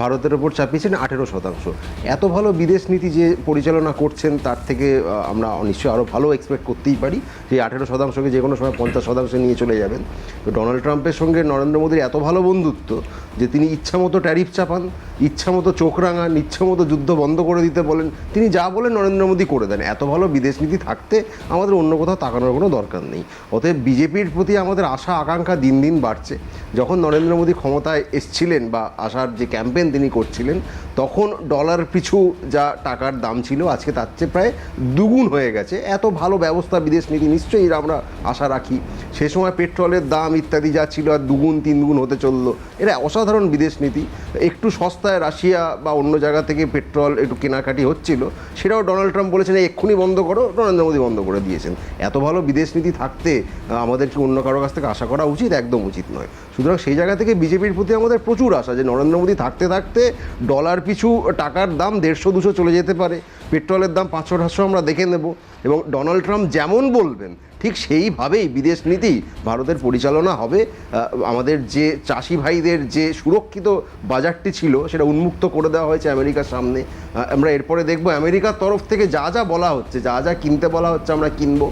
ভারতের ওপর চাপিয়েছেন 18%। এত ভালো বিদেশ নীতি যে পরিচালনা করছেন, তার থেকে আমরা নিশ্চয়ই আরও ভালো এক্সপেক্ট করতেই পারি যে 18%কে যে কোনো সময় 50% নিয়ে চলে যাবেন। তো ডোনাল্ড ট্রাম্পের সঙ্গে নরেন্দ্র মোদীর এত ভালো বন্ধুত্ব যে তিনি ইচ্ছামতো ট্যারিফ চাপান, ইচ্ছামতো চোখ রাঙান, ইচ্ছামতো যুদ্ধ বন্ধ করে দিতে বলেন, তিনি যা বলেন নরেন্দ্র মোদী করে দেন। এত ভালো বিদেশ নীতি থাকতে আমাদের অন্য কোথাও তাকানোর কোনো দরকার নেই। অতএব বিজেপির প্রতি আমাদের আশা আকাঙ্ক্ষা দিন দিন বাড়ছে। যখন নরেন্দ্র মোদী ক্ষমতায় এসছিলেন বা আসার যে ক্যাম্পেইন তিনি করছিলেন, তখন ডলার পিছু যা টাকার দাম ছিল আজকে তার চেয়ে প্রায় দ্বিগুণ হয়ে গেছে। এত ভালো ব্যবস্থা বিদেশ নীতি নিশ্চয়ই আমরা আশা রাখি। সে সময় পেট্রোলের দাম ইত্যাদি যা ছিল আর 2-3 গুণ হতে চললো। এরা অসাধারণ বিদেশ নীতি। একটু সস্তায় রাশিয়া বা অন্য জায়গা থেকে পেট্রোল একটু কেনাকাটি হচ্ছিল, সেটাও ডোনাল্ড ট্রাম্প বলেছেন এক্ষুনি বন্ধ করো, নরেন্দ্র মোদী বন্ধ করে দিয়েছেন। এত ভালো বিদেশ নীতি থাকতে আমাদের কি অন্য কারো কাছ থেকে আশা করা উচিত? একদম উচিত নয়। সুতরাং সেই জায়গা থেকে বিজেপির প্রতি আমাদের প্রচুর আশা যে নরেন্দ্র মোদী থাকতে থাকতে ডলার পিছু টাকার দাম 150-200 চলে যেতে পারে, পেট্রোলের দাম 500-700 আমরা দেখে নেব, এবং ডোনাল্ড ট্রাম্প যেমন বলবেন ঠিক সেইভাবেই বিদেশ নীতি ভারতের পরিচালনা হবে। আমাদের যে চাষি ভাইদের যে সুরক্ষিত বাজারটি ছিল সেটা উন্মুক্ত করে দেওয়া হয়েছে আমেরিকার সামনে। আমরা এরপরে দেখব আমেরিকার তরফ থেকে যা যা বলা হচ্ছে, যা যা কিনতে বলা হচ্ছে আমরা কিনবো।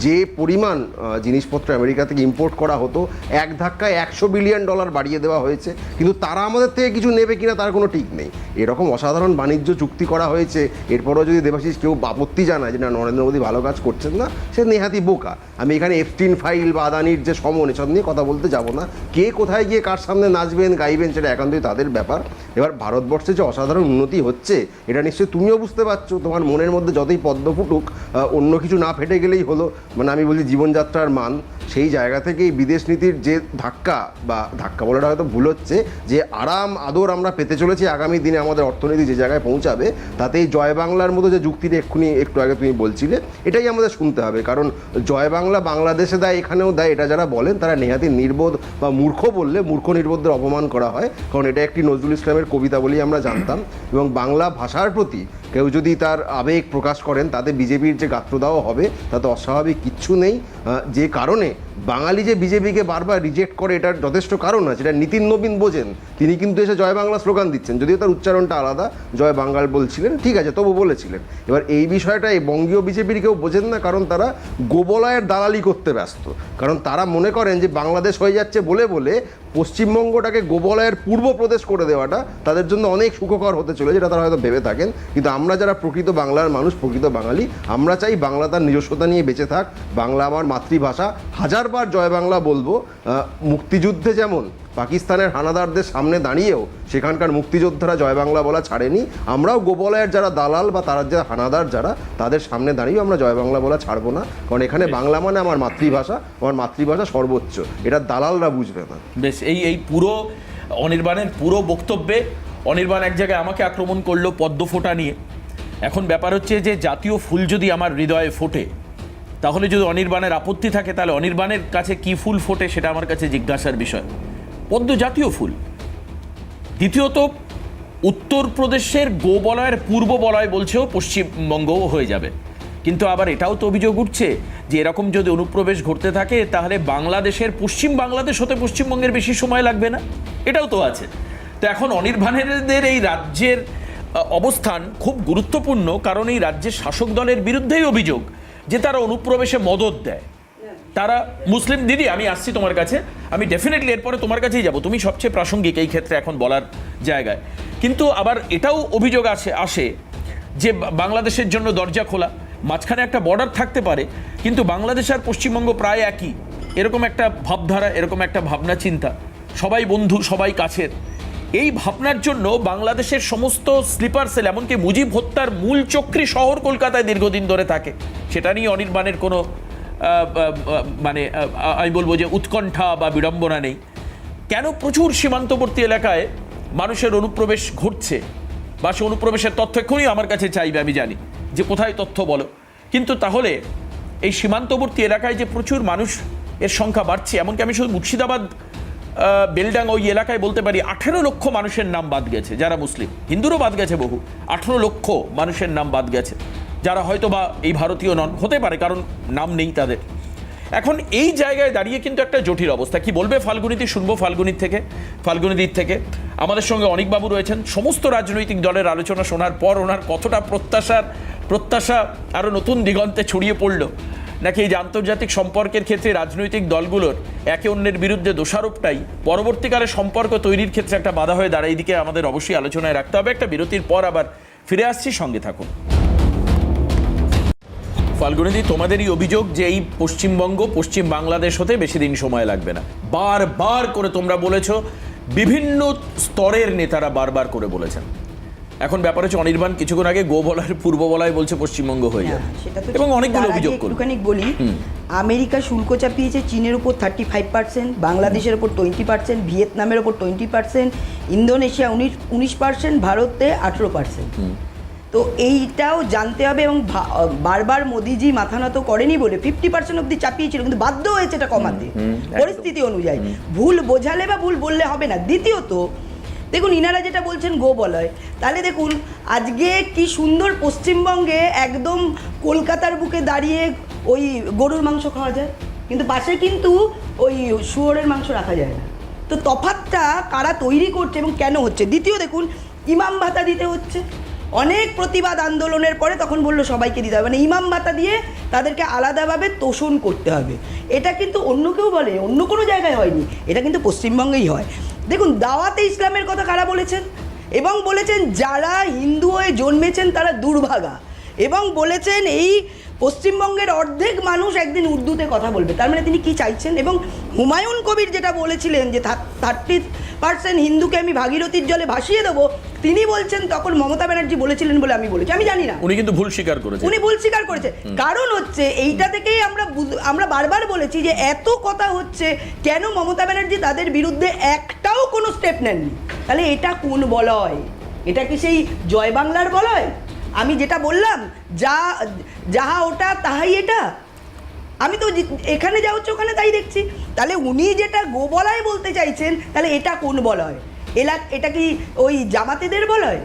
যে পরিমাণ জিনিসপত্র আমেরিকা থেকে ইম্পোর্ট করা হতো, এক ধাক্কায় $100 বিলিয়ন বাড়িয়ে দেওয়া হয়েছে, কিন্তু তারা আমাদের থেকে কিছু নেবে কিনা তার কোনো ঠিক নেই। এরকম অসাধারণ বাণিজ্য চুক্তি করা হয়েছে, এরপরও যদি দেবাশিস কেউ আপত্তি জানায় যে না নরেন্দ্র মোদী ভালো কাজ করছেন না, সে নেহাতি বোকা। আমি এখানে এফটিন ফাইল বা আদানির যে সমন এসব নিয়ে কথা বলতে যাব না। কে কোথায় গিয়ে কার সামনে নাচবেন গাইবেন সেটা একান্তই তাদের ব্যাপার। এবার ভারতবর্ষে যে অসাধারণ উন্নতি হচ্ছে এটা নিশ্চয়ই তুমিও বুঝতে পারছো। তোমার মনের মধ্যে যতই পদ্ম ফুটুক, অন্য কিছু না ফেটে গেলেই হলো, মানে আমি বলি জীবনযাত্রার মান। সেই জায়গা থেকেই বিদেশ নীতির যে ধাক্কা বলাটা হয়তো ভুল হচ্ছে, যে আরাম আদর আমরা পেতে চলেছি আগামী দিনে আমাদের অর্থনীতি যে জায়গায় পৌঁছাবে, তাতে এই জয় বাংলার মতো যে যুক্তিটা একটু আগে তুমি বলছিলে, এটাই আমাদের শুনতে হবে। কারণ জয় বাংলা বাংলাদেশে দেয়, এখানেও দেয়, এটা যারা বলেন তারা নেহাতি নির্বোধ বা মূর্খ, বললে মূর্খ নির্বোধদের অপমান করা হয়। কারণ এটা একটি নজরুল ইসলামের কবিতা বলেই আমরা জানতাম, এবং বাংলা ভাষার প্রতি কেউ যদি তার আবেগ প্রকাশ করেন তাতে বিজেপির যে গাত্রদাহ হবে তাতে অস্বাভাবিক কিচ্ছু নেই। যে কারণে বাঙালি যে বিজেপিকে বারবার রিজেক্ট করে এটার যথেষ্ট কারণ আছে, এটা নীতিন নবীন বোঝেন। তিনি কিন্তু এসে জয় বাংলা স্লোগান দিচ্ছেন, যদিও তার উচ্চারণটা আলাদা, জয় বাঙ্গাল বলছিলেন, ঠিক আছে, তবু বলেছিলেন। এবার এই বিষয়টা এই বঙ্গীয় বিজেপির কেউ বোঝেন না, কারণ তারা গোবলয়ের দালালি করতে ব্যস্ত। কারণ তারা মনে করেন যে বাংলাদেশ হয়ে যাচ্ছে বলে পশ্চিমবঙ্গটাকে গোবলয়ের পূর্ব প্রদেশ করে দেওয়াটা তাদের জন্য অনেক সুখকর হতে চলে, যেটা তারা হয়তো ভেবে থাকেন। কিন্তু আমরা যারা প্রকৃত বাংলার মানুষ, প্রকৃত বাঙালি, আমরা চাই বাংলা তার নিজস্বতা নিয়ে বেঁচে থাক। বাংলা আমার মাতৃভাষা, হাজারবার জয় বাংলা বলবো। মুক্তিযুদ্ধে যেমন পাকিস্তানের হানাদারদের সামনে দাঁড়িয়েও সেখানকার মুক্তিযোদ্ধারা জয় বাংলা বলা ছাড়েনি, আমরাও গোবলয়ের যারা দালাল বা তারা যারা হানাদার যারা, তাদের সামনে দাঁড়িয়েও আমরা জয় বাংলা বলা ছাড়বো না। কারণ এখানে বাংলা মানে আমার মাতৃভাষা সর্বোচ্চ, এটা দালালরা বুঝবে না। বেশ, এই পুরো অনির্বাণের পুরো বক্তব্যে অনির্বাণ এক জায়গায় আমাকে আক্রমণ করলো পদ্ম ফোঁটা নিয়ে। এখন ব্যাপার হচ্ছে যে জাতীয় ফুল যদি আমার হৃদয়ে ফোটে, তাহলে যদি অনির্বাণের আপত্তি থাকে, তাহলে অনির্বাণের কাছে কি ফুল ফোটে সেটা আমার কাছে জিজ্ঞাসার বিষয়। পদ্ম জাতীয় ফুল। দ্বিতীয়ত, উত্তরপ্রদেশের গোবলয়ের পূর্ব বলয় বলছেও পশ্চিমবঙ্গও হয়ে যাবে। কিন্তু আবার এটাও তো অভিযোগ উঠছে যে এরকম যদি অনুপ্রবেশ ঘটতে থাকে, তাহলে বাংলাদেশের পশ্চিম বাংলাদেশ হতে পশ্চিমবঙ্গের বেশি সময় লাগবে না, এটাও তো আছে। তো এখন অনির্বাণের এই রাজ্যের অবস্থান খুব গুরুত্বপূর্ণ, কারণ এই রাজ্যের শাসক দলের বিরুদ্ধেই অভিযোগ যে তারা অনুপ্রবেশে মদত দেয়। তারা মুসলিম দিদি, আমি আসছি তোমার কাছে, আমি ডেফিনেটলি এরপরে তোমার কাছেই যাব, তুমি সবচেয়ে প্রাসঙ্গিক এই ক্ষেত্রে এখন বলার জায়গায়। কিন্তু আবার এটাও অভিযোগ আসে যে বাংলাদেশের জন্য দরজা খোলা, মাঝখানে একটা বর্ডার থাকতে পারে, কিন্তু বাংলাদেশ আর পশ্চিমবঙ্গ প্রায় একই, এরকম একটা ভাবধারা, এরকম একটা ভাবনা চিন্তা, সবাই বন্ধু, সবাই কাছের। এই ভাবনার জন্য বাংলাদেশের সমস্ত স্লিপার সেল, এমনকি মুজিব হত্যার মূল চক্রী শহর কলকাতায় দীর্ঘদিন ধরে থাকে, সেটা নিয়ে অনির্বাণের কোনো মানে আমি বলবো যে উৎকণ্ঠা বা বিড়ম্বনা নেই। কেন প্রচুর সীমান্তবর্তী এলাকায় মানুষের অনুপ্রবেশ ঘটছে, বা সে অনুপ্রবেশের তথ্য এক্ষুনি আমার কাছে চাইবে, আমি জানি যে কোথায় তথ্য বলো, কিন্তু তাহলে এই সীমান্তবর্তী এলাকায় যে প্রচুর মানুষ এর সংখ্যা বাড়ছে, এমনকি আমি শুধু মুর্শিদাবাদ বেলডাং ওই এলাকায় বলতে পারি 18 লক্ষ মানুষের নাম বাদ গেছে, যারা মুসলিম, হিন্দুরও বাদ গেছে বহু, 18 লক্ষ মানুষের নাম বাদ গেছে, যারা হয়তো বা এই ভারতীয় নন, হতে পারে কারণ নাম নেই তাদের। এখন এই জায়গায় দাঁড়িয়ে কিন্তু একটা জটিল অবস্থা। কি বলবে ফাল্গুনীদি, শুনবো ফাল্গুনীদির থেকে। আমাদের সঙ্গে অনিকবাবু রয়েছেন। সমস্ত রাজনৈতিক দলের আলোচনা শোনার পর ওনার কতটা প্রত্যাশা আরও নতুন দিগন্তে ছড়িয়ে পড়ল, নাকি এই যে আন্তর্জাতিক সম্পর্কের ক্ষেত্রে রাজনৈতিক দলগুলোর একে অন্যের বিরুদ্ধে দোষারোপটাই পরবর্তীকালে সম্পর্ক তৈরির ক্ষেত্রে একটা বাধা হয়ে দাঁড়ায়, এইদিকে আমাদের অবশ্যই আলোচনায় রাখতে হবে। একটা বিরতির পর আবার ফিরে আসছি, সঙ্গে থাকুন। ফাল্গুনীদি, তোমাদেরই অভিযোগ যে এই পশ্চিমবঙ্গ পশ্চিম বাংলাদেশ হতে বেশি দিন সময় লাগবে না, বারবার করে তোমরা বলেছ, বিভিন্ন স্তরের নেতারা বারবার করে বলেছেন। এখন ব্যাপার হচ্ছে অনির্বাণ কিছুক্ষণ আগে গোবলয়ের পূর্ব বলয় বলছে পশ্চিমবঙ্গ হয়ে যাবে, এবং অনেকগুলো অভিযোগ করলো। একটুখানি বলি, আমেরিকা শুল্ক চাপিয়েছে চীনের উপর 35%, বাংলাদেশের উপর 20%, ভিয়েতনামের উপর 20%, ইন্দোনেশিয়া 19%, ভারতে 18%। তো এইটাও জানতে হবে, এবং বারবার মোদিজি মাথা নত করেনি বলে 50% অব্দি চাপিয়েছিল, কিন্তু বাধ্য হয়েছে এটা কমাতে পরিস্থিতি অনুযায়ী। ভুল বোঝালে বা ভুল বললে হবে না। দ্বিতীয়ত, দেখুন ইনারা যেটা বলছেন গোবলয়, তাহলে দেখুন আজকে কি সুন্দর পশ্চিমবঙ্গে একদম কলকাতার বুকে দাঁড়িয়ে ওই গরুর মাংস খাওয়া যায়, কিন্তু পাশে কিন্তু ওই শুয়োরের মাংস রাখা যায় না। তো তফাৎটা কারা তৈরি করছে এবং কেন হচ্ছে? দ্বিতীয়, দেখুন ইমাম ভাতা দিতে হচ্ছে, অনেক প্রতিবাদ আন্দোলনের পরে তখন বললো সবাইকে দিতে হবে, মানে ইমাম ভাতা দিয়ে তাদেরকে আলাদাভাবে তোষণ করতে হবে। এটা কিন্তু অন্য কেউ বলে, অন্য কোনো জায়গায় হয়নি, এটা কিন্তু পশ্চিমবঙ্গেই হয়। দেখুন দাওয়াতে ইসলামের কথা কারা বলেছেন, এবং বলেছেন যারা হিন্দু হয়ে জন্মেছেন তারা দুর্ভাগা, এবং বলেছেন এই পশ্চিমবঙ্গের অর্ধেক মানুষ একদিন উর্দুতে কথা বলবে। তার মানে তিনি কি চাইছেন? এবং হুমায়ুন কবির যেটা বলেছিলেন যে 30% হিন্দুকে আমি ভাগীরথীর জলে ভাসিয়ে দেবো, তিনি বলছেন তখন মমতা ব্যানার্জি বলেছিলেন বলে আমি বলেছি, আমি জানি না, উনি কিন্তু ভুল স্বীকার করেছেন, উনি ভুল স্বীকার করেছে। কারণ হচ্ছে এইটা থেকেই আমরা বারবার বলেছি যে এত কথা হচ্ছে কেন মমতা ব্যানার্জি তাদের বিরুদ্ধে একটাও কোনো স্টেপ নেননি। তাহলে এটা কোন বলয়? এটা কি সেই জয় বাংলার বলয়? আমি যেটা বললাম যাহা ওটা তাহাই এটা, আমি তো এখানে যা হচ্ছে ওখানে তাই দেখছি। তাহলে উনি যেটা গোবলয় বলতে চাইছেন, তাহলে এটা কোন বলয়? এটা কি ওই জামাতেদের বলয়?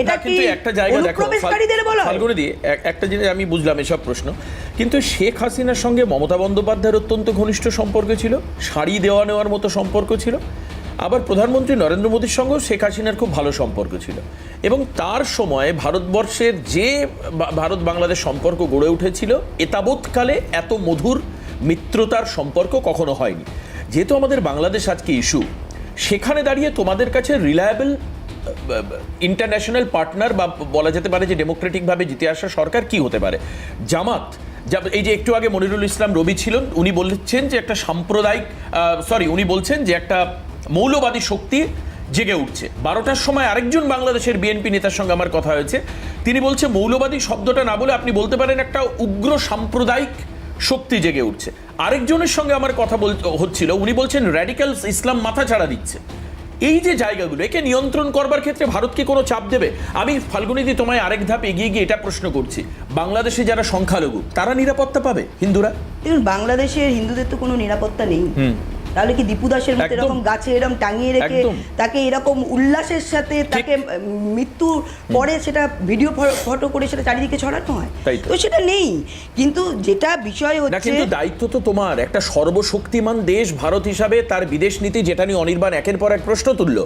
এটা কি একটা জায়গা দেখো অনুপ্রবেশকারীদের বলয়? ফাল্গুনীদি, একটা জিনিস আমি বুঝলাম এসব প্রশ্ন, কিন্তু শেখ হাসিনার সঙ্গে মমতা বন্দ্যোপাধ্যায়ের অত্যন্ত ঘনিষ্ঠ সম্পর্ক ছিল, শাড়ি দেওয়া নেওয়ার মতো সম্পর্ক ছিল। আবার প্রধানমন্ত্রী নরেন্দ্র মোদীর সঙ্গেও শেখ হাসিনার খুব ভালো সম্পর্ক ছিল, এবং তার সময় ভারতবর্ষের যে ভারত বাংলাদেশ সম্পর্ক গড়ে উঠেছিল, এতাবৎকালে এত মধুর মিত্রতার সম্পর্ক কখনো হয়নি। যেহেতু আমাদের বাংলাদেশ আজকে ইস্যু, সেখানে দাঁড়িয়ে তোমাদের কাছে রিলায়েবল ইন্টারন্যাশনাল পার্টনার বা বলা যেতে পারে যে ডেমোক্রেটিকভাবে জিতে আসা সরকার কি হতে পারে? জামাত, এই যে একটু আগে মনিরুল ইসলাম রবি ছিলেন, উনি বলছেন যে একটা সাম্প্রদায়িক উনি বলছেন যে একটা মৌলবাদী শক্তি জেগে উঠছে। 12টার সময় আরেকজন বাংলাদেশের বিএনপি নেতার সঙ্গে আমার কথা হয়েছে, তিনি বলছে মৌলবাদী শব্দটা না বলে আপনি বলতে পারেন একটা উগ্র সাম্প্রদায়িক শক্তি জেগে উঠছে। আরেকজনের সঙ্গে আমার কথা হচ্ছিল, উনি বলছেন র্যাডিক্যালস ইসলাম মাথা ছাড়া দিচ্ছে। এই যে জায়গাগুলো, একে নিয়ন্ত্রণ করবার ক্ষেত্রে ভারত কি কোনো চাপ দেবে? আমি ফাল্গুনীদি তোমায় আরেক ধাপ এগিয়ে গিয়ে এটা প্রশ্ন করছি, বাংলাদেশে যারা সংখ্যালঘু তারা নিরাপত্তা পাবে? হিন্দুরা, দেখুন বাংলাদেশের হিন্দুদের তো কোনো নিরাপত্তা নেই। তাহলে কি দীপু দাসের মতো একদম। এরকম গাছে এরকম টাঙিয়ে রেখে একদম। তাকে এরকম উল্লাসের সাথে তাকে মৃত্যুর পরে সেটা ভিডিও ফটো করে সেটা চারিদিকে ছড়ানো হয়? তাই তো। তো সেটা নেই। কিন্তু যেটা বিষয় না, হচ্ছে, কিন্তু দায়িত্ব তো তোমার। একটা সর্বশক্তিমান দেশ ভারত হিসাবে তার বিদেশ নীতি, যেটা নিয়ে অনির্বাণ একের পর এক প্রশ্ন তুলল,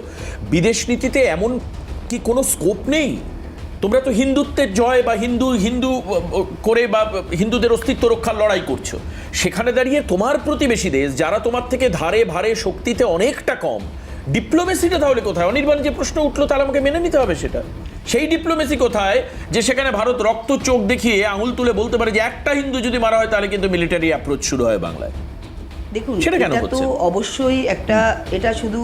বিদেশ নীতিতে এমন কি কোনো স্কোপ নেই? তোমরা তো হিন্দুত্বের জয় বা হিন্দু হিন্দু করে বা হিন্দুদের অস্তিত্ব রক্ষার লড়াই করছো, সেখানে দাঁড়িয়ে তোমার প্রতিবেশী দেশ যারা তোমার থেকে ধারে ভারে শক্তিতে অনেকটা কম, ডিপ্লোমেসিটা তাহলে কোথায়? অনির্বাণ যে প্রশ্ন উঠলো তাহলে আমাকে মেনে নিতে হবে সেটা। সেই ডিপ্লোমেসি কোথায় যে সেখানে ভারত রক্ত চোখ দেখিয়ে আঙুল তুলে বলতে পারে যে একটা হিন্দু যদি মারা হয় তাহলে কিন্তু মিলিটারি অ্যাপ্রোচ শুরু হয় বাংলায়? দেখুন সেটা কেন এটা তো হচ্ছে? অবশ্যই একটা, এটা শুধু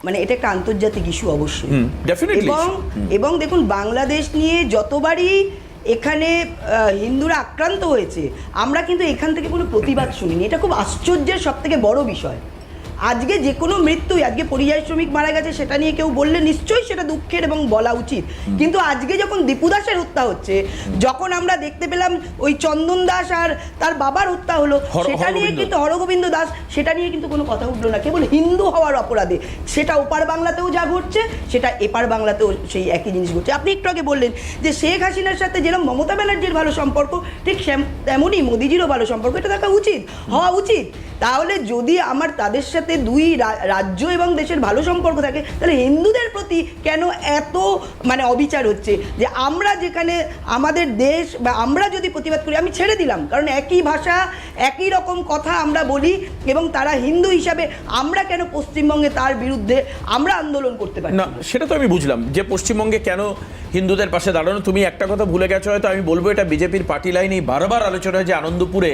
মানে এটা একটা আন্তর্জাতিক ইস্যু অবশ্যই। ডেফিনেটলি। এবং দেখুন বাংলাদেশ নিয়ে যতবারই এখানে হিন্দুরা আক্রান্ত হয়েছে, আমরা কিন্তু এখান থেকে কোনো প্রতিবাদ শুনিনি। এটা খুব আশ্চর্যের সব থেকে বড় বিষয়। আজকে যে কোনো মৃত্যুই, আজকে পরিযায়ী শ্রমিক মারা গেছে সেটা নিয়ে কেউ বললে নিশ্চয়ই সেটা দুঃখের এবং বলা উচিত। কিন্তু আজকে যখন দীপু দাসের হত্যা হচ্ছে, যখন আমরা দেখতে পেলাম ওই চন্দন দাস আর তার বাবার হত্যা হলো, সেটা নিয়ে কিন্তু হরগোবিন্দ দাস, সেটা নিয়ে কিন্তু কোনো কথা উঠলো না, কেবল হিন্দু হওয়ার অপরাধে। সেটা ওপার বাংলাতেও যা ঘটছে, সেটা এপার বাংলাতেও সেই একই জিনিস ঘটছে। আপনি একটু আগে বললেন যে শেখ হাসিনার সাথে যেরকম মমতা ব্যানার্জির ভালো সম্পর্ক, ঠিক তেমনই মোদিজিরও ভালো সম্পর্ক, এটা দেখা উচিত, হওয়া উচিত। তাহলে যদি আমার তাদের সাথে দুই রাজ্য এবং দেশের ভালো সম্পর্ক থাকে, তাহলে হিন্দুদের প্রতি কেন এত মানে অবিচার হচ্ছে? যে আমরা যেখানে আমাদের দেশ বা আমরা যদি প্রতিবাদ করি, আমি ছেড়ে দিলাম, কারণ একই ভাষা একই রকম কথা আমরা বলি, এবং তারা হিন্দু হিসাবে আমরা কেন পশ্চিমবঙ্গে তার বিরুদ্ধে আমরা আন্দোলন করতে পারি না, সেটা তো আমি বুঝলাম যে পশ্চিমবঙ্গে কেন হিন্দুদের পাশে দাঁড়ানো। তুমি একটা কথা ভুলে গেছো হয়তো, আমি বলবো এটা বিজেপির পার্টি লাইনেই বারবার আলোচনা হয় যে আনন্দপুরে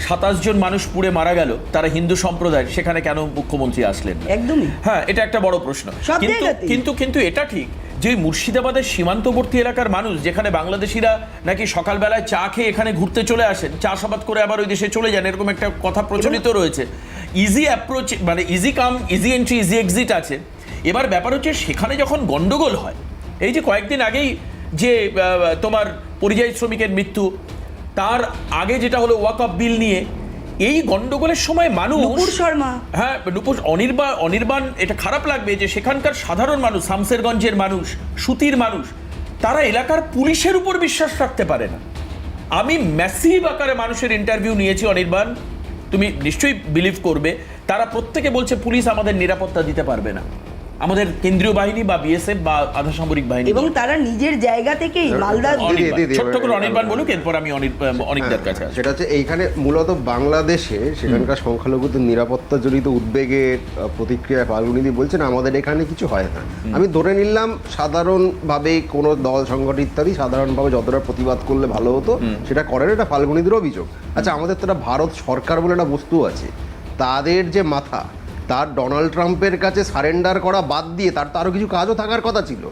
27 জন মানুষ পুড়ে মারা গেল, তারা হিন্দু সম্প্রদায়, সেখানে কেন মুখ্যমন্ত্রী আসলেন? একদমই। হ্যাঁ, এটা একটা বড় প্রশ্ন। সব কিন্তু জায়গাতেই। কিন্তু কিন্তু এটা ঠিক যে মুর্শিদাবাদের সীমান্তবর্তী এলাকার মানুষ, যেখানে বাংলাদেশিরা নাকি সকালবেলায় চা খেয়ে এখানে ঘুরতে চলে আসেন, চাষাবাদ করে আবার ওই দেশে চলে যান, এরকম একটা কথা প্রচলিত রয়েছে। ইজি অ্যাপ্রোচ, মানে ইজি কাম ইজি এন্ট্রি ইজি এক্সিট আছে। এবার ব্যাপার হচ্ছে সেখানে যখন গন্ডগোল হয়, এই যে কয়েকদিন আগেই যে তোমার পরিযায়ী শ্রমিকের মৃত্যু, তার আগে যেটা হলো ওয়াকআপ বিল নিয়ে, এই গন্ডগোলের সময় মানুষ, নুপুর শর্মা, হ্যাঁ নুপুর, অনির্বাণ, এটা খারাপ লাগবে যে সেখানকার সাধারণ মানুষ, শামসেরগঞ্জের মানুষ, সুতির মানুষ, তারা এলাকার পুলিশের উপর বিশ্বাস রাখতে পারে না। আমি ম্যাসিভ আকারে মানুষের ইন্টারভিউ নিয়েছি অনির্বাণ, তুমি নিশ্চয়ই বিলিভ করবে, তারা প্রত্যেকে বলছে পুলিশ আমাদের নিরাপত্তা দিতে পারবে না, আমাদের কেন্দ্রীয় বাহিনী বা বিএসএফ বা আধা সামরিক বাহিনী। এবং তারা নিজের জায়গা থেকেই মালদা, ছোট্ট করে অনির্বাণ বলুক, এরপর আমি অনেকদের কাছে আসবো। সেটা হচ্ছে এইখানে মূলত বাংলাদেশে সেখানকার সংখ্যালঘুদের নিরাপত্তা জড়িত উদ্বেগের প্রতিক্রিয়া ফাল্গুনীদি বলছেন আমাদের এখানে কিছু হয় না। আমি ধরে নিলাম সাধারণভাবে কোনো দল সংগঠন ইত্যাদি সাধারণভাবে যতটা প্রতিবাদ করলে ভালো হতো সেটা করেন, এটা ফাল্গুনীদের অভিযোগ। আচ্ছা, আমাদের তো একটা ভারত সরকার বলে একটা বস্তু আছে, তাদের যে মাথা, তার ডোনাল্ড ট্রাম্পের কাছে সারেন্ডার করা বাদ দিয়ে তার তো আরও কিছু কাজও থাকার কথা ছিল।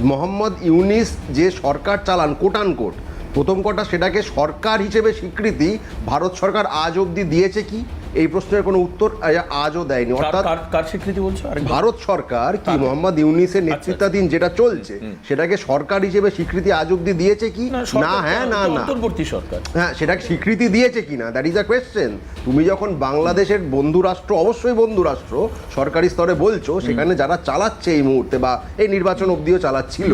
মোহাম্মদ ইউনিস যে সরকার চালান কোট আন কোট, প্রথম কথা সেটাকে সরকার হিসেবে স্বীকৃতি ভারত সরকার আজ অবধি দিয়েছে কি? এই প্রশ্নের কোনো উত্তর আজও দেয়নি। অর্থাৎ কার স্বীকৃতি বলছো? ভারত সরকার কি মোহাম্মদ ইউনিসের নেতৃত্বাধীন যেটা চলছে সেটাকে সরকার হিসেবে স্বীকৃতি আজ অবধি দিয়েছে কি না? হ্যাঁ না না, অন্তর্বর্তী সরকার, হ্যাঁ সেটাকে স্বীকৃতি দিয়েছে কি না, দ্যাট ইজ আ কোয়েশ্চেন। তুমি যখন বাংলাদেশের বন্ধু রাষ্ট্র, অবশ্যই বন্ধু রাষ্ট্র, সরকারি স্তরে বলছো, সেখানে যারা চালাচ্ছে এই মুহূর্তে বা এই নির্বাচন অবধিও চালাচ্ছিল,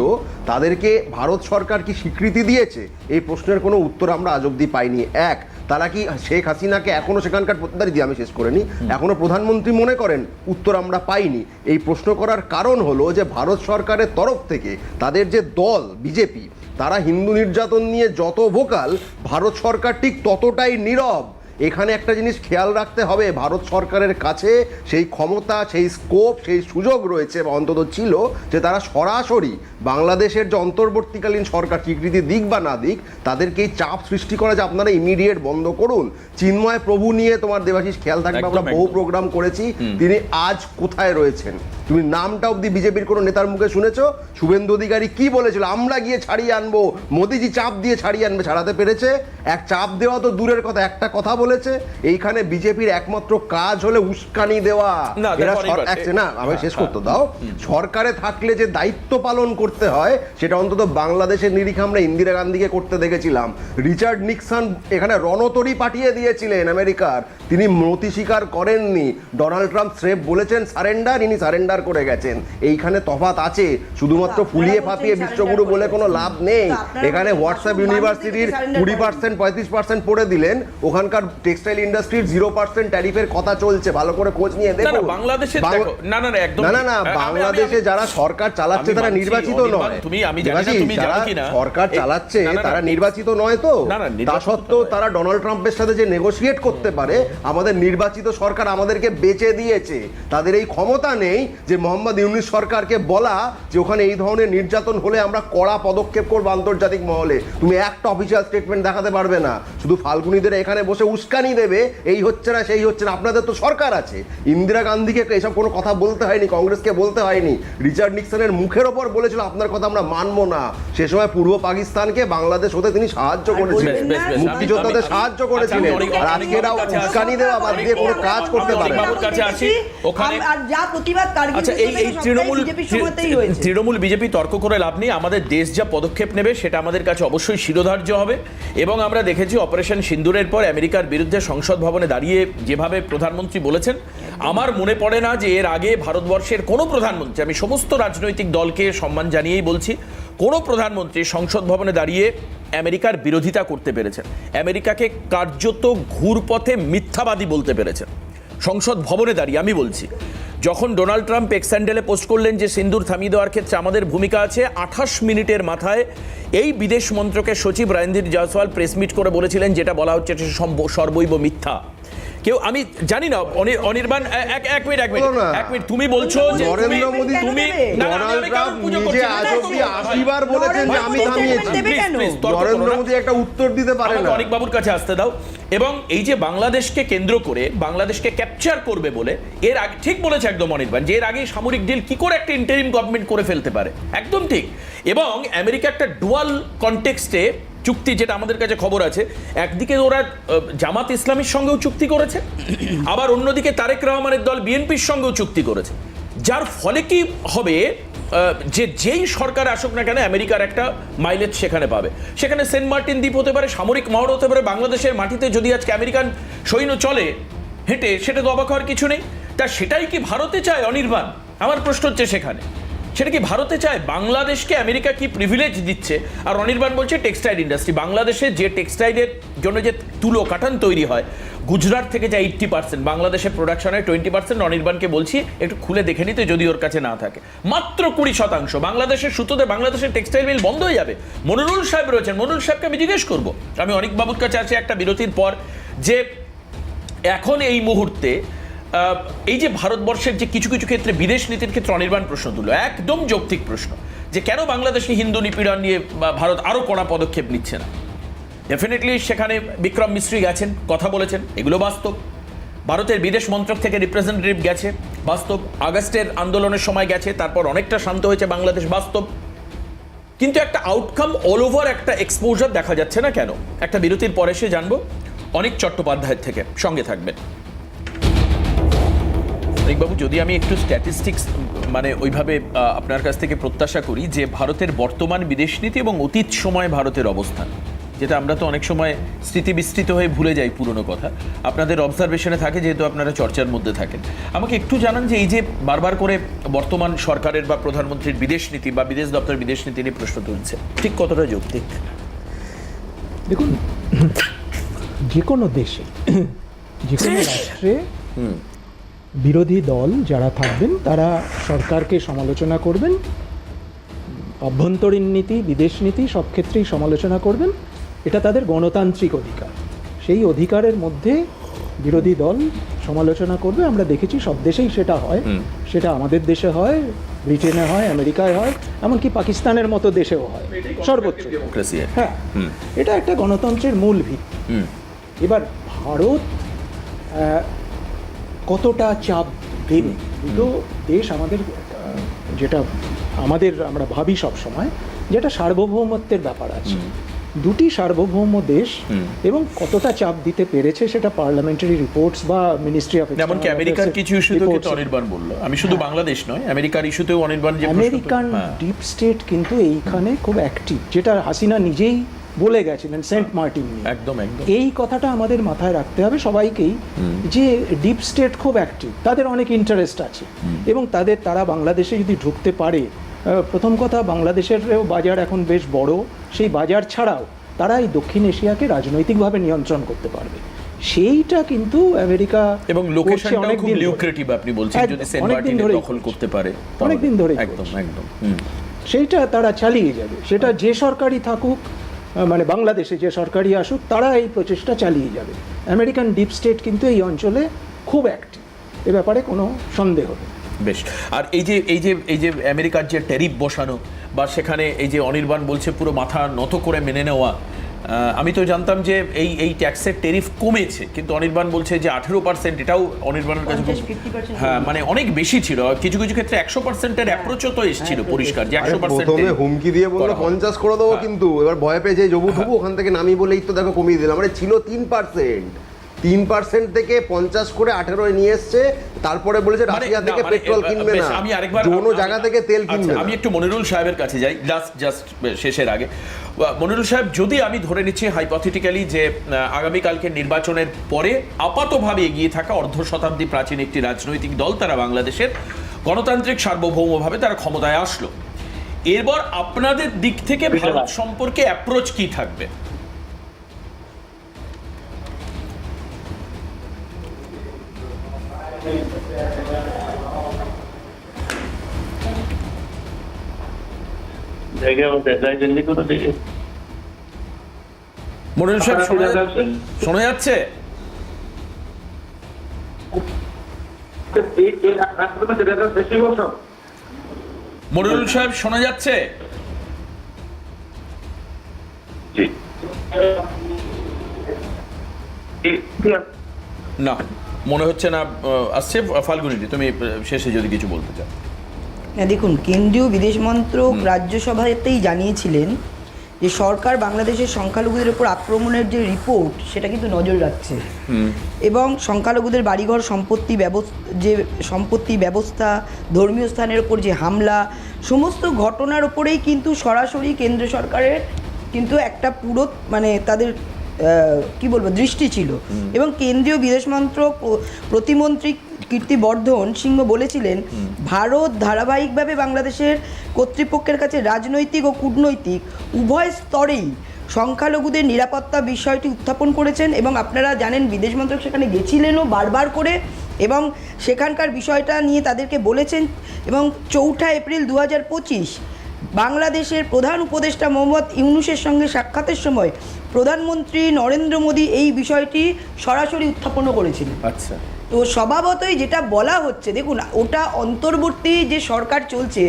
তাদেরকে ভারত সরকার কি স্বীকৃতি দিয়েছে? এই প্রশ্নের কোনো উত্তর আমরা আজ অবধি পাইনি। এক, তারা কি শেখ হাসিনাকে এখনো সেখানকার দিয়ে আমি শেষ করে নিই, এখনো প্রধানমন্ত্রী মনে করেন? উত্তর আমরা পাইনি। এই প্রশ্ন করার কারণ হলো যে ভারত সরকারের তরফ থেকে তাদের যে দল বিজেপি, তারা হিন্দু নির্যাতন নিয়ে যত ভোকাল, ভারত সরকার ঠিক ততটাই নীরব। এখানে একটা জিনিস খেয়াল রাখতে হবে, ভারত সরকারের কাছে সেই ক্ষমতা, সেই স্কোপ, সেই সুযোগ রয়েছে বা অন্তত ছিল যে তারা সরাসরি বাংলাদেশের যে অন্তর্বর্তীকালীন সরকার স্বীকৃতি দিক বা না দিক তাদেরকেই চাপ সৃষ্টি করে যে আপনারা ইমিডিয়েট বন্ধ করুন। চিন্ময় প্রভু নিয়ে তোমার দেবাশিস খেয়াল থাকবে, আমরা বহু প্রোগ্রাম করেছি, তিনি আজ কোথায় রয়েছেন? তুমি নামটা অব্দি বিজেপির কোনো নেতার মুখে শুনেছো? শুভেন্দু অধিকারী কি বলেছিল, আমরা গিয়ে ছাড়িয়ে আনবো, মোদিজি চাপ দিয়ে ছাড়িয়ে আনবে, ছাড়াতে পেরেছে? এক চাপ দেওয়া তো দূরের কথা, একটা কথা বলেছে। এইখানে বিজেপির একমাত্র কাজ হলে উস্কানি দেওয়া। না আমি শেষ করতে দাও। সরকারে থাকলে যে দায়িত্ব পালন করতে হয় সেটা অন্তত বাংলাদেশের নিরিখে আমরা ইন্দিরা গান্ধীকে করতে দেখেছিলাম। রিচার্ড নিক্সন এখানে রণতরী পাঠিয়ে দিয়েছিলেন আমেরিকার, তিনি নতি স্বীকার করেননি। ডোনাল্ড ট্রাম্প স্রেফ বলেছেন সারেন্ডার, ইনি সারেন্ডার করে গেছেন। এইখানে তফাৎ আছে, শুধুমাত্র ফুলিয়ে ফাঁপিয়ে বিশ্বগুরু বলে কোনো লাভ নেই। এখানে হোয়াটসঅ্যাপ ইউনিভার্সিটির 20% 35% পড়ে দিলেন, ওখানকার টেক্সটাইল ইন্ডাস্ট্রির 0% ট্যারিফের কথা চলছে, ভালো করে খোঁজ নিয়ে দেখুন। বাংলাদেশে বাংলাদেশে যারা সরকার চালাচ্ছে তারা নির্বাচিত নয়, যারা সরকার চালাচ্ছে তারা নির্বাচিত নয়, তো তা সত্ত্বেও তারা ডোনাল্ড ট্রাম্পের সাথে যে নেগোশিয়েট করতে পারে, আমাদের নির্বাচিত সরকার আমাদেরকে বেচে দিয়েছে। তাদের এই ক্ষমতা নেই যে মোহাম্মদ ইউনূস সরকারকে বলা যে ওখানে এই ধরনের নির্যাতন হলে আমরা কড়া পদক্ষেপ করবো আন্তর্জাতিক মহলে। তুমি একটা অফিসিয়াল স্টেটমেন্ট দেখাতে পারবে না, শুধু ফাল্গুনীদের এখানে বসে উস্কানি দেবে, এই হচ্ছে না সেই হচ্ছে না। আপনাদের তো সরকার আছে, ইন্দিরা গান্ধীকে এসব কোনো কথা বলতে হয়নি, কংগ্রেসকে বলতে হয়নি। রিচার্ড নিক্সনের মুখের ওপর বলেছিল আপনার কথা আমরা মানবো না। সে সময় পূর্ব পাকিস্তানকে বাংলাদেশ হতে তিনি সাহায্য করেছিলেন, মুক্তিযোদ্ধাদের সাহায্য করেছিলেন। আর আজকেরা উস্কানি দেওয়া বাদ দিয়ে কোনো কাজ করতে পারে না। তৃণমূল বিজেপি তর্ক করে লাভ নেই, আমাদের দেশ যা পদক্ষেপ নেবে সেটা আমাদের কাছে অবশ্যই শিরোধার্য হবে। এবং আমরা দেখেছি অপারেশন সিন্দুরের পর আমেরিকার বিরুদ্ধে সংসদ ভবনে দাঁড়িয়ে যেভাবে প্রধানমন্ত্রী বলেছেন, আমার মনে পড়ে না যে এর আগে ভারতবর্ষের কোনো প্রধানমন্ত্রী, আমি সমস্ত রাজনৈতিক দলকে সম্মান জানিয়েই বলছি, কোনো প্রধানমন্ত্রী সংসদ ভবনে দাঁড়িয়ে আমেরিকার বিরোধিতা করতে পেরেছেন, আমেরিকাকে কার্যত ঘুরপথে মিথ্যাবাদী বলতে পেরেছেন সংসদ ভবনে দাঁড়িয়ে। আমি বলছি, যখন ডোনাল্ড ট্রাম্প এক্স হ্যান্ডেলে পোস্ট করলেন যে সিন্দুর থামিয়ে দেওয়ার ক্ষেত্রে আমাদের ভূমিকা আছে, 28 মিনিটের মাথায় এই বিদেশ মন্ত্রকের সচিব রণধীর জয়সওয়াল প্রেস মিট করে বলেছিলেন যেটা বলা হচ্ছে সর্বৈব মিথ্যা। কেউ, আমি জানি না অনির্বাণ, এক মিনিট, তুমি বলছো যে নরেন্দ্র মোদী, তুমি ডোনাল্ড ট্রাম্প নিজে আজ অবধি 80 বার বলেছেন যে আমি থামিয়েছি। নরেন্দ্র মোদী একটা উত্তর দিতে পারে না। অনেক বাবুর কাছে আসতে দাও। এবং এই যে বাংলাদেশকে কেন্দ্র করে বাংলাদেশকে ক্যাপচার করবে বলে এর আগে, ঠিক বলেছে একদম অনির্বাণ, যে এর আগে সামরিক ডিল কি করে একটা ইন্টারিম গভর্নমেন্ট করে ফেলতে পারে, একদম ঠিক। এবং আমেরিকা একটা ডুয়াল কনটেক্সটে চুক্তি, যেটা আমাদের কাছে খবর আছে, একদিকে ওরা জামাত ইসলামীর সঙ্গেও চুক্তি করেছে, আবার অন্যদিকে তারেক রহমানের দল বিএনপির সঙ্গেও চুক্তি করেছে। যার ফলে কি হবে, যে যেই সরকার আসুক না কেন আমেরিকার একটা মাইলেজ সেখানে পাবে। সেখানে সেন্ট মার্টিন দ্বীপ হতে পারে, সামরিক মহড়া হতে পারে, বাংলাদেশের মাটিতে যদি আজকে আমেরিকান সৈন্য চলে হেঁটে, সেটা তো অবাক হওয়ার কিছু নেই। তা সেটাই কি ভারতে চায় অনির্বাণ? আমার প্রশ্ন হচ্ছে সেখানে সেটা কি ভারতে চায়? বাংলাদেশকে আমেরিকা কি প্রিভিলেজ দিচ্ছে? আর অনির্বাণ বলছে টেক্সটাইল ইন্ডাস্ট্রি, বাংলাদেশে যে টেক্সটাইলের জন্য যে তুলো কাটান তৈরি হয় গুজরাট থেকে যা 80%, বাংলাদেশের প্রোডাকশনের 20%। অনির্বাণকে বলছি একটু খুলে দেখে নিতে যদি ওর কাছে না থাকে, মাত্র 20% বাংলাদেশের সুতোতে বাংলাদেশের টেক্সটাইল মিল বন্ধ হয়ে যাবে। মনিরুল সাহেব রয়েছেন, মনিরুল সাহেবকে আমি জিজ্ঞেস করবো, আমি অনেক বাবুর কাছে আছি একটা বিরতির পর, যে এখন এই মুহূর্তে এই যে ভারতবর্ষের যে কিছু কিছু ক্ষেত্রে বিদেশ নীতির ক্ষেত্রে অনির্বাণ প্রশ্ন তুলল, একদম যৌক্তিক প্রশ্ন, যে কেন বাংলাদেশে হিন্দু নিপীড়ন নিয়ে ভারত আরও কড়া পদক্ষেপ নিচ্ছে না। ডেফিনেটলি সেখানে বিক্রম মিস্ত্রি গেছেন, কথা বলেছেন, এগুলো বাস্তব। ভারতের বিদেশ মন্ত্রক থেকে রিপ্রেজেন্টেটিভ গেছে, বাস্তব। আগস্টের আন্দোলনের সময় গেছে, তারপর অনেকটা শান্ত হয়েছে বাংলাদেশ, বাস্তব। কিন্তু একটা আউটকাম অল ওভার একটা এক্সপোজার দেখা যাচ্ছে না কেন? একটা বিরতির পরে সে জানবো অনিক চট্টোপাধ্যায়ের থেকে, সঙ্গে থাকবেন। বাবু, যদি আমি একটু স্ট্যাটিস্টিক্স মানে ওইভাবে আপনার কাছ থেকে প্রত্যাশা করি যে ভারতের বর্তমান বিদেশ নীতি এবং অতীত সময় ভারতের অবস্থান, যেটা আমরা তো অনেক সময় স্মৃতি বিস্তৃত হয়ে ভুলে যাই পুরনো কথা, আপনাদের অবজারভেশনে থাকে যেহেতু আপনারা চর্চার মধ্যে থাকেন, আমাকে একটু জানান যে এই যে বারবার করে বর্তমান সরকারের বা প্রধানমন্ত্রীর বিদেশ নীতি বা বিদেশ দপ্তর বিদেশ নীতি নিয়ে প্রশ্ন তুলছে, ঠিক কতটা যৌক্তিক? দেখুন, যে কোনো দেশে, যে কোনো রাষ্ট্রে বিরোধী দল যারা থাকবেন তারা সরকারকে সমালোচনা করবেন, অভ্যন্তরীণ নীতি, বিদেশ নীতি সব ক্ষেত্রেই সমালোচনা করবেন, এটা তাদের গণতান্ত্রিক অধিকার। সেই অধিকারের মধ্যে বিরোধী দল সমালোচনা করবে। আমরা দেখেছি সব দেশেই সেটা হয়, সেটা আমাদের দেশে হয়, ব্রিটেনে হয়, আমেরিকায় হয়, এমনকি পাকিস্তানের মতো দেশেও হয় সর্বোচ্চ। ডেমোক্রেসি। হ্যাঁ, এটা একটা গণতন্ত্রের মূল ভিত্তি। এবার ভারত কতটা চাপ দেবে, দুটো দেশ আমাদের যেটা আমরা ভাবি সব সময় যেটা সার্বভৌমত্বের ব্যাপার আছে, দুটি সার্বভৌম দেশ এবং কতটা চাপ দিতে পেরেছে সেটা পার্লামেন্টারি রিপোর্টস বা মিনিস্ট্রি অফ যেমনকি আমেরিকার কিছু ইস্যুতেও কিন্তু অনির্বাণ বললো, আমি শুধু বাংলাদেশ নয়, আমেরিকার ইস্যুতেও অনির্বাণ যে আমেরিকান ডিপ স্টেট কিন্তু এইখানে খুব অ্যাক্টিভ, যেটা হাসিনা নিজেই বলে গেছিলেন সেন্ট মার্টিন নিয়ে। একদম একদম এই কথাটা আমাদের মাথায় রাখতে হবে সবাইকেই, যে ডিপ স্টেট খুব অ্যাক্টিভ, তাদের অনেক ইন্টারেস্ট আছে এবং তারা বাংলাদেশে যদি ঢুকতে পারে, প্রথম কথা বাংলাদেশেরও বাজার এখন বেশ বড়, সেই বাজার ছাড়াও তারা এই দক্ষিণ এশিয়াকে রাজনৈতিকভাবে নিয়ন্ত্রণ করতে পারবে, সেইটা কিন্তু আমেরিকা এবং লোকেশনটাও খুব লিউক্রেটিভ আপনি বলছেন, যদি সেন্ট মার্টিন দখল করতে পারে অনেকদিন ধরে, একদম একদম সেইটা তারা চালিয়ে যাবে, সেটা যে সরকারই থাকুক, মানে বাংলাদেশে যে সরকারই আসুক, তারা এই প্রচেষ্টা চালিয়ে যাবে। আমেরিকান ডিপ স্টেট কিন্তু এই অঞ্চলে খুব অ্যাক্টিভ, এ ব্যাপারে কোনো সন্দেহ নেই। বেশ, আর এই যে আমেরিকার যে ট্যারিফ বসানো বা সেখানে এই যে অনির্বাণ বলছে পুরো মাথা নত করে মেনে নেওয়া, আমি তো জানতাম যে এই ট্যাক্সের ট্যারিফ কমেছে, কিন্তু অনির্বাণ বলছে যে 18%, এটাও অনির্বাণের কাছে হ্যাঁ মানে অনেক বেশি ছিল, কিছু কিছু ক্ষেত্রে 100%-এর অ্যাপ্রোচও তো এসেছিল পরিষ্কার, যে 100% প্রথমে হুমকি দিয়ে বললো 50 করে দেবো, কিন্তু এবার ভয় পেয়ে যে জবু ঢুকু ওখান থেকে নামি বলেই তো দেখো কমিয়ে দিলাম, মানে ছিল 3% থেকে 50 করে 18 নিয়ে এসছে, তারপরে বলেছে রাশিয়া থেকে পেট্রোল কিনবে না, আমি আরেকবার কোনো জায়গা থেকে তেল কিনবে না। আমি একটু মনিরুল সাহেবের কাছে যাই জাস্ট শেষের আগে। মনিরুল সাহেব, যদি আমি ধরে নিচ্ছি হাইপোথেটিক্যালি যে আগামীকালকে নির্বাচনের পরে আপাতভাবে এগিয়ে থাকা অর্ধ শতাব্দী প্রাচীন একটি রাজনৈতিক দল, তারা বাংলাদেশের গণতান্ত্রিক সার্বভৌমভাবে তারা ক্ষমতায় আসলো, এরপর আপনাদের দিক থেকে ভারত সম্পর্কে অ্যাপ্রোচ কি থাকবে? মনিরুল সাহেব শোনা যাচ্ছে? মনিরুল সাহেব শোনা যাচ্ছে? না, মনে হচ্ছে না আসছে। ফাল্গুনিটি, তুমি শেষে যদি কিছু বলতে চাও। হ্যাঁ, দেখুন, কেন্দ্রীয় বিদেশ মন্ত্রক রাজ্যসভাতেই জানিয়েছিলেন যে সরকার বাংলাদেশের সংখ্যালঘুদের উপর আক্রমণের যে রিপোর্ট, সেটা কিন্তু নজর রাখছে এবং সংখ্যালঘুদের বাড়িঘর সম্পত্তি ব্যবস্থা, ধর্মীয় স্থানের ওপর যে হামলা, সমস্ত ঘটনার ওপরেই কিন্তু সরাসরি কেন্দ্র সরকারের কিন্তু একটা পুরো মানে তাদের কি বলবো দৃষ্টি ছিল। এবং কেন্দ্রীয় বিদেশ মন্ত্রক প্রতিমন্ত্রী কীর্তিবর্ধন সিংহ বলেছিলেন, ভারত ধারাবাহিকভাবে বাংলাদেশের কর্তৃপক্ষের কাছে রাজনৈতিক ও কূটনৈতিক উভয় স্তরেই সংখ্যালঘুদের নিরাপত্তা বিষয়টি উত্থাপন করেছেন এবং আপনারা জানেন বিদেশ মন্ত্রক সেখানে গেছিলেনও বারবার করে এবং সেখানকার বিষয়টা নিয়ে তাদেরকে বলেছেন। এবং 4 এপ্রিল 2025 বাংলাদেশের প্রধান উপদেষ্টা মোহাম্মদ ইউনূসের সঙ্গে সাক্ষাতের সময় প্রধানমন্ত্রী নরেন্দ্র মোদী এই বিষয়টি সরাসরি উত্থাপনও করেছিলেন। আচ্ছা, তো স্বভাবতই যেটা বলা হচ্ছে, দেখুন, ওটা অন্তর্বর্তী যে সরকার চলছে,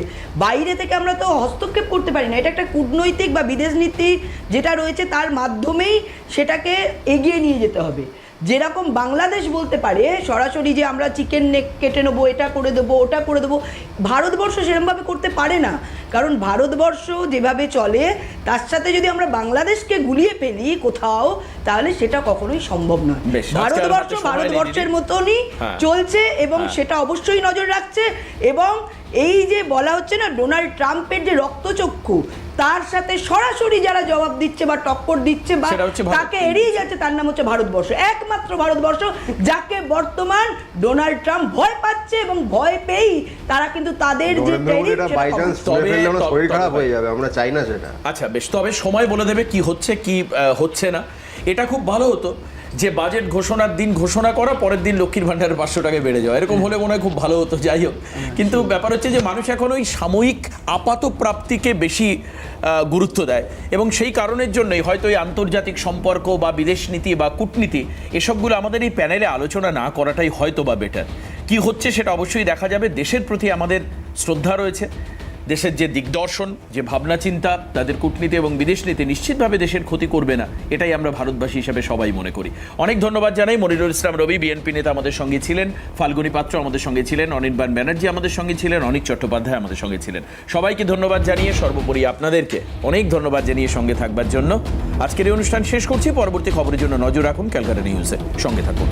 বাইরে থেকে আমরা তো হস্তক্ষেপ করতে পারি না, এটা একটা কূটনৈতিক বা বিদেশ নীতি যেটা রয়েছে তার মাধ্যমেই সেটাকে এগিয়ে নিয়ে যেতে হবে। যেরকম বাংলাদেশ বলতে পারে সরাসরি যে আমরা চিকেন নেক কেটে নেবো, এটা করে দেবো, ওটা করে দেবো, ভারতবর্ষ সেরকমভাবে করতে পারে না, কারণ ভারতবর্ষ যেভাবে চলে তার সাথে যদি আমরা বাংলাদেশকে গুলিয়ে ফেলি কোথাও, তাহলে সেটা কখনোই সম্ভব নয়। ভারতবর্ষ ভারতবর্ষের মতনই চলছে এবং সেটা অবশ্যই নজর রাখছে। এবং এই যে বলা হচ্ছে না ডোনাল্ড ট্রাম্পের যে রক্তচক্ষু, তার সাথে সরাসরি যারা জবাব দিচ্ছে বা টক্কর দিচ্ছে বা তাকে এড়িয়ে যাচ্ছে, তার নাম হচ্ছে ভারতবর্ষ, একমাত্র ভারতবর্ষ, যাকে বর্তমান ডোনাল্ড ট্রাম্প ভয় পাচ্ছে এবং ভয় পেয়েই তারা কিন্তু তাদের যে শরীর খারাপ হয়ে যাবে, আমরা চাই না সেটা। আচ্ছা বেশ, তবে সময় বলে দেবে কি হচ্ছে কি হচ্ছে না। এটা খুব ভালো হতো যে বাজেট ঘোষণার দিন ঘোষণা করা, পরের দিন লক্ষ্মীর ভাণ্ডারের 500 টাকা বেড়ে যাওয়া, এরকম হলে মনে হয় খুব ভালো হতো। যাই হোক, কিন্তু ব্যাপার হচ্ছে যে মানুষ এখন ওই সাময়িক আপাত প্রাপ্তিকে বেশি গুরুত্ব দেয়, এবং সেই কারণের জন্যই হয়তো এই আন্তর্জাতিক সম্পর্ক বা বিদেশ নীতি বা কূটনীতি এসবগুলো আমাদের এই প্যানেলে আলোচনা না করাটাই হয়তো বা বেটার। কি হচ্ছে সেটা অবশ্যই দেখা যাবে। দেশের প্রতি আমাদের শ্রদ্ধা রয়েছে, দেশের যে দিগদর্শন, যে ভাবনা চিন্তা, তাদের কূটনীতি এবং বিদেশ নীতি নিশ্চিতভাবে দেশের ক্ষতি করবে না, এটাই আমরা ভারতবাসী হিসেবে সবাই মনে করি। অনেক ধন্যবাদ জানাই। মনিরুল ইসলাম রবি বিএনপি নেতা আমাদের সঙ্গে ছিলেন, ফাল্গুনী পাত্র আমাদের সঙ্গে ছিলেন, অনির্বাণ ব্যানার্জি আমাদের সঙ্গে ছিলেন, অনিক চট্টোপাধ্যায় আমাদের সঙ্গে ছিলেন। সবাইকে ধন্যবাদ জানিয়ে, সর্বোপরি আপনাদেরকে অনেক ধন্যবাদ জানিয়ে সঙ্গে থাকবার জন্য আজকের এই অনুষ্ঠান শেষ করছি। পরবর্তী খবরের জন্য নজর রাখুন ক্যালকাটা নিউজে, সঙ্গে থাকুন।